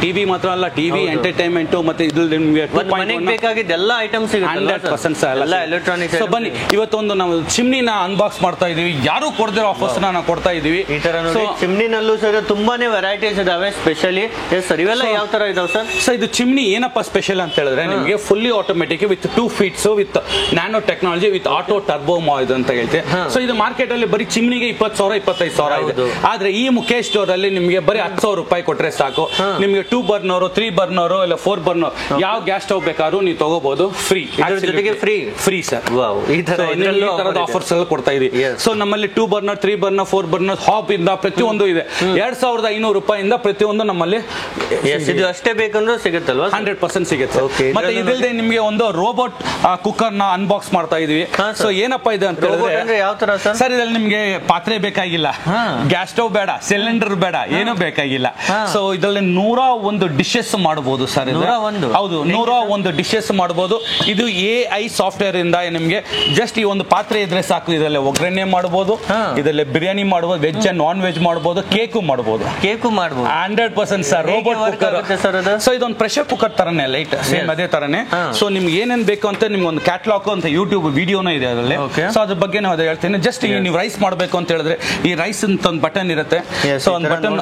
ಟಿವಿ ಮಾತ್ರ ಅಲ್ಲ, ಟಿವಿ ಎಂಟರ್ಟೈನ್ಮೆಂಟ್ ಮತ್ತೆ ಇದು ನಿಮ್ಗೆ ಮನೆಗೆ ಬೇಕಾಗಿದ್ದ ಎಲ್ಲ ಐಟಮ್ಸ್ ಸಿಗುತ್ತೆ. 100% ಎಲ್ಲ ಎಲೆಕ್ಟ್ರಾನಿಕ್ಸ್. ಸೊ ಬನ್ನಿ ಇವತ್ತೊಂದು ನಾವು ಚಿಮ್ನಿನ ಅನ್ಬಾಕ್ಸ್ ಮಾಡ್ತಾ ಇದೀವಿ, ಯಾರು ಕೊಡದಿರೋ ಆಫರ್ಸ್ ನಾವು ಕೊಡ್ತಾ ಇದೀವಿ. ಈ ತರ ಚಿಮ್ನಿನಲ್ಲೂ ಸರ್ ತುಂಬಾನೇ ವೆರೈಟೀಸ್ ಇದಾವೆ ಸ್ಪೆಷಲಿ. ಎಸ್ ಸರ್, ಇವೆಲ್ಲ ಯಾವ ತರ ಇದಾವೆ ಸರ್? ಸೊ ಇದು ಚಿಮ್ನಿ ಏನಪ್ಪ ಸ್ಪೆಷಲ್ ಅಂತ ಹೇಳಿದ್ರೆ ನಿಮಗೆ fully automatic with 2 feet with nano technology with auto turbo ಇದು ಅಂತ ಹೇಳ್ತೀವಿ. ಸೊ ಇದು ಮಾರ್ಕೆಟ್ ಅಲ್ಲಿ ಬರೀ ಚಿಮ್ನಿಗೆ 20,000 25,000 ಇದೆ. ಆದ್ರೆ ಈ ಮುಖೇಶ್ ಸ್ಟೋರ್ ಅಲ್ಲಿ ನಿಮಗೆ ಬರೀ 10,000 ರೂಪಾಯಿ ಕೊಟ್ರೆ ಸಾಕು. ನಿಮಗೆ 2 ಬರ್ನರ್ 3 ಬರ್ನರ್ ಇಲ್ಲ 4 ಬರ್ನರ್ ಯಾವ ಗ್ಯಾಸ್ ಸ್ಟವ್ ಬೇಕಾದ್ರೂ ನೀವು ತಗೋಬಹುದು, ಫ್ರೀ. ಜೊತೆಗೆ ಫ್ರೀ ಸರ್. ಈ ತರದ ಆಫರ್ಸ್ ಎಲ್ಲ ಕೊಡ್ತಾ ಇದೀವಿ. ಸೊ ನಮ್ಮಲ್ಲಿ 2 ಬರ್ನರ್ 3 ಬರ್ನರ್ 4 ಬರ್ನರ್ ಹಾಪ್ ಇಂದ ಪ್ರತಿಯೊಂದು ಇದೆ. 2,500 ರೂಪಾಯಿಂದ ಪ್ರತಿಯೊಂದು ನಮ್ಮಲ್ಲಿ ಇದು ಅಷ್ಟೇ ಬೇಕಂದ್ರೂ ಸಿಗುತ್ತಲ್ವಾ? 100% ಸಿಗುತ್ತೆ. ಮತ್ತೆ ಇದಿಲ್ಲದೆ ನಿಮಗೆ ಒಂದು ರೋಬೋಟ್ ಕುಕ್ಕರ್ ನ ಅನ್ಬಾಕ್ಸ್ ಮಾಡ್ತಾ ಇದೀವಿ. ಸೊ ಏನಪ್ಪಾ ಇದೆ ಅಂತ ಹೇಳಿದ್ರೆ ಯಾವ ತರ ಸರ್, ಇದ್ರಲ್ಲಿ ನಿಮ್ಗೆ ಪಾತ್ರೆ ಬೇಕಾಗಿಲ್ಲ, ಗ್ಯಾಸ್ ಸ್ಟವ್ ಬೇಡ, ಸಿಲಿಂಡರ್ ಬೇಡ, ಏನು ಬೇಕಾಗಿಲ್ಲ. ಸೊ ಇದರಲ್ಲಿ 101 ಡಿಶಸ್ ಮಾಡಬಹುದು ಸರ್. ಹೌದು, 101 ಡಿಶಸ್ ಮಾಡಬಹುದು. ಇದು AI ಸಾಫ್ಟ್ವೇರ್ ಇಂದ ನಿಮ್ಗೆ ಜಸ್ಟ್ ಈ ಒಂದು ಪಾತ್ರೆ ಇದ್ರೆ ಸಾಕು. ಇದರಲ್ಲಿ ಒಗ್ಗರಣೆ ಮಾಡಬಹುದು, ಇದರಲ್ಲಿ ಬಿರಿಯಾನಿ ಮಾಡಬಹುದು, ವೆಜ್ ಅಂಡ್ ನಾನ್ ವೆಜ್ ಮಾಡಬಹುದು, ಕೇಕು ಮಾಡಬಹುದು. 100% ಸರ್. Robot cooker. ಸೊ ಇದೊಂದು ಪ್ರೆಷರ್ ಕುಕ್ಕರ್ ತರನೇ, ಲೈಟ್ ಸೇಮ್ ಅದೇ ತರನೇ. ಸೊ ನಿಮ್ಗೆ ಏನೇನ್ ಬೇಕು ಅಂತ ನಿಮ್ಗೆ ಒಂದು ಕ್ಯಾಟ್ಲಾಗ್ ಅಂತ ಯೂಟ್ಯೂಬ್ ವಿಡಿಯೋನ ಇದೆ ಅದರಲ್ಲಿ. ಸೊ ಅದ್ರ ಬಗ್ಗೆ ನಾವು ಅದೇ ಹೇಳ್ತೀನಿ. ಜಸ್ಟ್ ನೀವು ರೈಸ್ ಮಾಡಬೇಕು ಅಂತ ಹೇಳಿದ್ರೆ ಈ ರೈಸ್ ಅಂತ ಒಂದು ಬಟನ್ ಇರುತ್ತೆ. ಸೊ ಒಂದು ಬಟನ್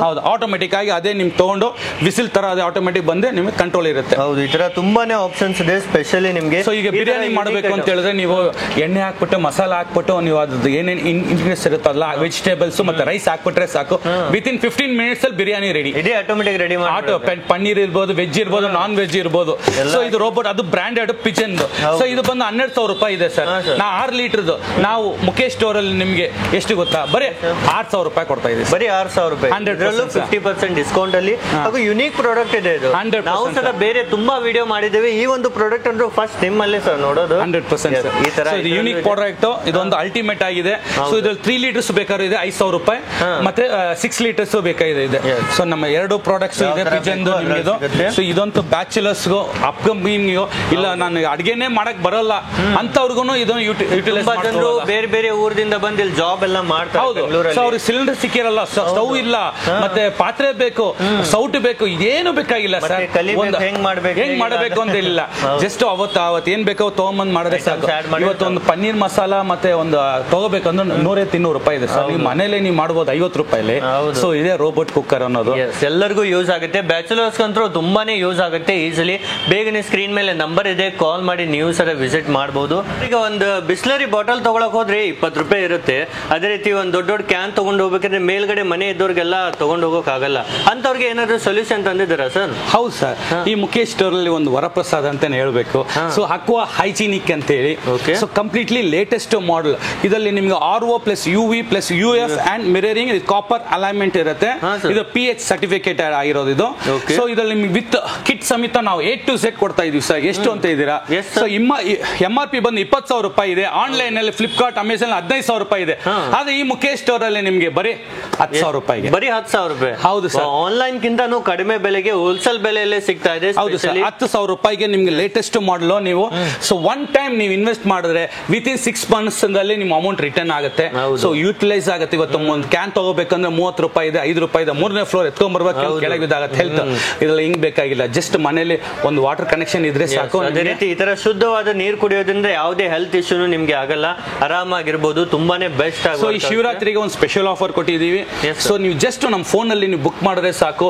ಹೌದು, ಆಟೋಮೆಟಿಕ್ ಆಗಿ ಅದೇ ನಿಮ್ಗೆ ತಗೊಂಡು ವಿಸಿಲ್ ತರ ಅದೇ ಆಟೋಮೆಟಿಕ್ ಬಂದೆ ನಿಮಗೆ ಕಂಟ್ರೋಲ್ ಇರುತ್ತೆ. ಹೌದು, ಈ ತರ ತುಂಬಾನೇ ಆಪ್ಷನ್ಸ್ ಇದೆ ಸ್ಪೆಷಲಿ ನಿಮ್ಗೆ. ಸೊ ಈಗ ಬಿರಿಯಾನಿ ಮಾಡಬೇಕು ಅಂತ ಹೇಳಿದ್ರೆ ನೀವು ಎಣ್ಣೆ ಹಾಕ್ಬಿಟ್ಟು ಮಸಾಲ ಹಾಕ್ಬಿಟ್ಟು ನೀವು ಅದ್ರದ್ದು ಏನೇನು ಇಂಗ್ರೀಡಿಯೆಂಟ್ಸ್ ಇರುತ್ತಲ್ಲ ವೆಜಿಟೇಬಲ್ಸ್ ಮತ್ತೆ ರೈಸ್ ಹಾಕ್ಬಿಟ್ರೆ ಸಾಕು. ವಿತಿನ್ 15 minutes ಅಲ್ಲಿ ಬಿರಿಯಾನಿ ರೆಡಿ. ಇದೇ ಆಟೋಮೆಟಿಕ್ ರೆಡಿ ಆಟೋ ಪನ್ನೀರ್ ಇರ್ಬೋದು, ವೆಜ್ ಇರ್ಬೋದು, ನಾನ್ ವೆಜ್ ಇರ್ಬೋದು. ಸೊ ಇದು ರೋಬೋಟ್, ಅದು ಬ್ರಾಂಡೆಡ್ ಪಿಜನ್. ಸೊ ಇದು ಬಂದು 12,000 ರೂಪಾಯಿ ಇದೆ ಸರ್. ನಾ 6 ಲೀಟರ್ದು ನಾವು ಮುಖೇಶ್ ಸ್ಟೋರ್ ಅಲ್ಲಿ ನಿಮ್ಗೆ ಎಷ್ಟು ಗೊತ್ತಾ, ಬರೀ 6,000 ರೂಪಾಯಿ ಕೊಡ್ತಾ ಇದೆ. ಬರೀ 6,000 ರೂಪಾಯಿ. 50% ಡಿಸ್ಕೌಂಟ್ ಅಲ್ಲಿ. ಹಾಗೂ ಯುನೀಕ್ ಪ್ರಾಡಕ್ಟ್ ಇದೆ ಇದು. ನಾವು ಸಹ ಬೇರೆ ತುಂಬಾ ವಿಡಿಯೋ ಮಾಡಿದ್ದೇವೆ. ಈ ಒಂದು ಪ್ರಾಡಕ್ಟ್ ಅಂದ್ರೆ ಫಸ್ಟ್ ನಿಮ್ಮಲ್ಲೇ ಸರ್ ನೋಡೋದು. 100% ಈ ತರ ಇದು ಯುನೀಕ್ ಪ್ರಾಡಕ್ಟ್. ಇದೊಂದು ಅಲ್ಟಿಮೇಟ್ ಆಗಿದೆ. ಸೊ ಇದ್ರಲ್ಲಿ 3 ಲೀಟರ್ಸ್ ಬೇಕಾದ್ರೆ ಇದೆ 5,000 ರೂಪಾಯಿ, ಮತ್ತೆ 6 ಲೀಟರ್ಸ್ ಬೇಕಾಗಿದೆ ಇದೆ. ಸೊ ನಮ್ಮ 2 ಪ್ರಾಡಕ್ಟ್ಸ್ ಇದೆ ಪಿಜನ್ ನಿಮ್ಗೆ. ಸೊ ಇದಂತೂ ಬ್ಯಾಚುಲರ್ಸ್ ಅಪ್ಕಮಿಂಗ್ ಇಲ್ಲ ನಾನು ಅಡಿಗೆನೇ ಮಾಡಕ್ ಬರಲ್ಲ ಅಂತವ್ರಿಗೂ ಇದನ್ನು ಯುಟಿಲೈಸ್ ಜನರು ಬೇರೆ ಬೇರೆ ಊರಿಂದ ಬಂದು ಇಲ್ಲಿ ಜಾಬ್ ಎಲ್ಲ ಮಾಡ್ತಾರೆ. ಹೌದು, ಸೊ ಅವ್ರಿಗೆ ಸಿಲಿಂಡರ್ ಸಿಕ್ಕಿರಲ್ಲ, ಸ್ಟವ್ ಇಲ್ಲ, ಮತ್ತೆ ಪಾತ್ರೆ ಬೇಕು, ಸೌಟ್ ಬೇಕು, ಇದೇನು ಬೇಕಾಗಿಲ್ಲ ಸರ್. ಹೆಂಗ್ ಮಾಡಬೇಕು ಅಂತ ಇಲ್ಲ, ಜಸ್ಟ್ ಅವತ್ತು ಏನ್ ಬೇಕೋ ತಗೊಂಬಂದ್ ಮಾಡಿದ್ರೆ ಸಾಕು. ಇವತ್ತೊಂದು ಪನ್ನೀರ್ ಮಸಾಲ ಮತ್ತೆ ಒಂದು ತಗೋಬೇಕಂದ್ರೆ 100-200 ರೂಪಾಯಿ ಇದೆ ಸರ್. ನೀವು ಮನೇಲೆ ನೀವು ಮಾಡ್ಬೋದು 50 ರೂಪಾಯಿಲಿ. ಸೊ ಇದೇ ರೋಬೋಟ್ ಕುಕ್ಕರ್ ಅನ್ನೋದು ಎಲ್ಲರಿಗೂ ಯೂಸ್ ಆಗುತ್ತೆ. ಬ್ಯಾಚುಲರ್ಸ್ ಅಂತೂ ತುಂಬಾನೇ ಯೂಸ್ ಆಗುತ್ತೆ. ಈಸಿಲಿ ಬೇಗನೆ ಸ್ಕ್ರೀನ್ ಮೇಲೆ ನಂಬರ್ ಇದೆ, ಕಾಲ್ ಮಾಡಿ ನೀವು ಸರ ವಿಸಿಟ್ ಮಾಡಬಹುದು. ಈಗ ಒಂದು ಬಿಸ್ಲರಿ ಬಾಟಲ್ ತಗೊಳಕ್ ಹೋದ್ರೆ 20 ರೂಪಾಯಿ ಇರುತ್ತೆ. ಅದೇ ರೀತಿ ಒಂದು ದೊಡ್ಡ ಕ್ಯಾನ್ ತಗೊಂಡು ಹೋಗ್ಬೇಕಂದ್ರೆ ಮೇಲ್ಗಡೆ ಮನೆ ಇದ್ದವ್ರಿಗೆಲ್ಲ ತಗೊಂಡು ಹೋಗೋಕ್ ಆಗಲ್ಲ. ಅಂತವ್ರಿಗೆ ಏನಾದ್ರು ಸೊಲ್ಯೂಷನ್ ತಂದಿದ್ದೀರಾ ಸರ್? ಹೌದು ಸರ್, ಈ ಮುಖೇಶ್ ಸ್ಟೋರ್ ಅಲ್ಲಿ ಒಂದು ವರಪ್ರಸಾದ ಅಂತಾನೆ ಹೇಳ್ಬೇಕು. ಸೊ ಅಕ್ವಾ ಹೈಜಿನಿಕ್ ಅಂತ ಹೇಳಿ, ಸೊ ಕಂಪ್ಲೀಟ್ಲಿ ಲೇಟೆಸ್ಟ್ ಮಾಡೆಲ್. ಇದರಲ್ಲಿ ನಿಮ್ಗೆ RO plus UV plus UF and mirroring copper alignment ಇರುತ್ತೆ. ಇದು PH ಸರ್ಟಿಫಿಕೇಟ್ ಆಗಿರೋದು ಇದು. ಸೊ ಇದರಲ್ಲಿ ನಿಮ್ಗೆ ವಿತ್ ಕಿಟ್ ಸಮೇತ ನಾವು A to Z ಕೊಡ್ತಾ ಇದೀವಿ ಸರ್. ಎಷ್ಟು ಅಂತ ಇದ್ದೀರಾ? ಸೊ MRP ಬಂದು 20,000 ರೂಪಾಯಿ ಇದೆ. ಆನ್ಲೈನ್ ಅಲ್ಲಿ ಫ್ಲಿಪ್ಕಾರ್ಟ್ ಅಮೆಝಾನ್ 15,000 ರೂಪಾಯಿ ಇದೆ. ಆದ್ರೆ ಈ ಮುಖೇಶ್ ಸ್ಟೋರ್ ಅಲ್ಲಿ ನಿಮ್ಗೆ ಬರೀ 10,000 ರೂಪಾಯಿಗೆ. ಬರೀ 10,000 ರೂಪಾಯಿ. ಹೌದು ಸರ್, ಆನ್ಲೈನ್ ಗಿಂತನೂ ಕಡಿಮೆ ಬೆಲೆಗೆ ಹೋಲ್ಸೇಲ್ ಬೆಲೆಯಲ್ಲೇ ಸಿಗ್ತಾ ಇದೆ. ಹೌದು ಸರ್, 10,000 ರೂಪಾಯಿಗೆ ನಿಮ್ಗೆ ಲೇಟೆಸ್ಟ್ ಮಾಡಲ್ ನೀವು. ಸೊ ಒನ್ ಟೈಮ್ ನೀವು ಇನ್ವೆಸ್ಟ್ ಮಾಡಿದ್ರೆ ವಿತಿನ್ 6 months ಅಲ್ಲಿ ನಿಮ್ಮ ಅಮೌಂಟ್ ರಿಟರ್ನ್ ಆಗುತ್ತೆ. ಸೊ ಯೂಟಿಲೈಸ್ ಆಗುತ್ತೆ. ಇವತ್ತು ಒಂದು ಕ್ಯಾನ್ ತಗೋಬೇಕಂದ್ರೆ 30 ರೂಪಾಯಿ ಇದೆ, 5 ರೂಪಾಯಿ ಇದೆ, 3ನೇ ಫ್ಲೋರ್ ಎತ್ಕೊಂಡ್ ಬರ್ಬೇಕು, ಕೆಳಗೆ ಬಿದ್ದಾಗತ್ತೆ. ಹೆಲ್ತ್ ಇದ್ರಲ್ಲಿ ಹಿಂಗ್ ಬೇಕಾಗಿಲ್ಲ, ಜಸ್ಟ್ ಮನೇಲಿ ಒಂದು ವಾಟರ್ ಕನೆಕ್ಷನ್ ಇದ್ರೆ ಸಾಕು. ಅದೇ ರೀತಿ ಈ ತರ ಶುದ್ಧವಾದ ನೀರು ಕುಡಿಯೋದ್ರಿಂದ ಯಾವುದೇ ಹೆಲ್ತ್ ಇಶ್ಯೂನು ನಿಮ್ಗೆ ಆಗಲ್ಲ, ಆರಾಮಾಗಿರ್ಬೋದು. ತುಂಬಾನೇ ಬೆಸ್ಟ್ ಆಗುತ್ತೆ. ಸೊ ಈ ಶಿವರಾತ್ರಿಗೆ ಒಂದು ಸ್ಪೆಷಲ್ ಆಫರ್ ಕೊಟ್ಟಿದ್ದೀವಿ. ಸೊ ನೀವು ಜಸ್ಟ್ ನಮ್ಮ ಫೋನ್ ಅಲ್ಲಿ ನೀವು ಬುಕ್ ಮಾಡಿದ್ರೆ ಸಾಕು.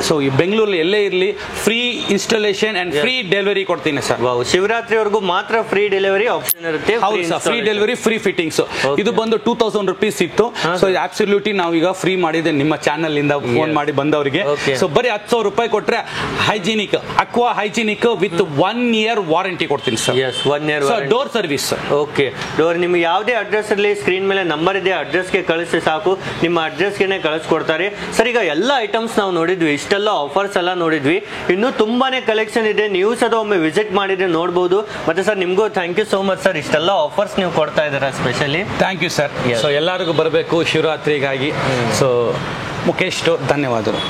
ಸೊ ಈ ಬೆಂಗಳೂರಲ್ಲಿ ಎಲ್ಲೇ ಇರಲಿ free installation and free delivery ಕೊಡ್ತೀನಿ ಸರ್. ಶಿವರಾತ್ರಿವರೆಗೂ ಮಾತ್ರ ಫ್ರೀ ಡೆಲಿವರಿ ಆಪ್ಷನ್ ಇರುತ್ತೆ. ಹೌದು sir, free delivery, free fittings. ಇದು ಬಂದು 2,000 ರೂಪೀಸ್ ಇತ್ತು. ಸೊ ಅಬ್ಸಲ್ಯೂಟ್ಲಿ ನಾವು ಈಗ ಫ್ರೀ ಮಾಡಿದೆ ನಿಮ್ಮ ಚಾನಲ್ ಇಂದ ಫೋನ್ ಮಾಡಿ ಬಂದವರಿಗೆ. ಸೊ ಬರೀ 10,000 ರೂಪಾಯಿ ಕೊಟ್ರೆ hygienic aqua hygienic with 1 year warranty ಕೊಡ್ತೀನಿ sir. 1 year door service. Okay, door ನಿಮ್ಗೆ ಯಾವುದೇ ಅಡ್ರೆಸ್ ಇರಲಿ ಸ್ಕ್ರೀನ್ ಮೇಲೆ ನಂಬರ್ ಇದೆ, ಅಡ್ರೆಸ್ಗೆ ಕಳಿಸಿ ಸಾಕು, ನಿಮ್ಮ ಅಡ್ರೆಸ್ಗೆ ಕಳಿಸ್ಕೊಡ್ತಾರೆ ಸರ್. ಈಗ ಎಲ್ಲ ಐಟಮ್ಸ್ ನಾವು ನೋಡಿದ್ವಿ, ಇಷ್ಟೆಲ್ಲ ಆಫರ್ಸ್ ಎಲ್ಲ ನೋಡಿದ್ವಿ. ಇನ್ನು ತುಂಬಾನೇ ಕಲೆಕ್ಷನ್ ಇದೆ. ನೀವು ಸಹ ಒಮ್ಮೆ ವಿಸಿಟ್ ಮಾಡಿದ್ರೆ ನೋಡಬಹುದು. ಮತ್ತೆ ಸರ್ ನಿಮ್ಗೂ thank you so much sir, ಇಷ್ಟೆಲ್ಲ ಆಫರ್ಸ್ ನೀವು ಕೊಡ್ತಾ ಇದ್ದೀರಾ specially. Thank you sir. So ಎಲ್ಲರಿಗೂ ಬರಬೇಕು ಶಿವರಾತ್ರಿಗಾಗಿ. ಸೊ ಮುಖೇಶ್ ಧನ್ಯವಾದಗಳು.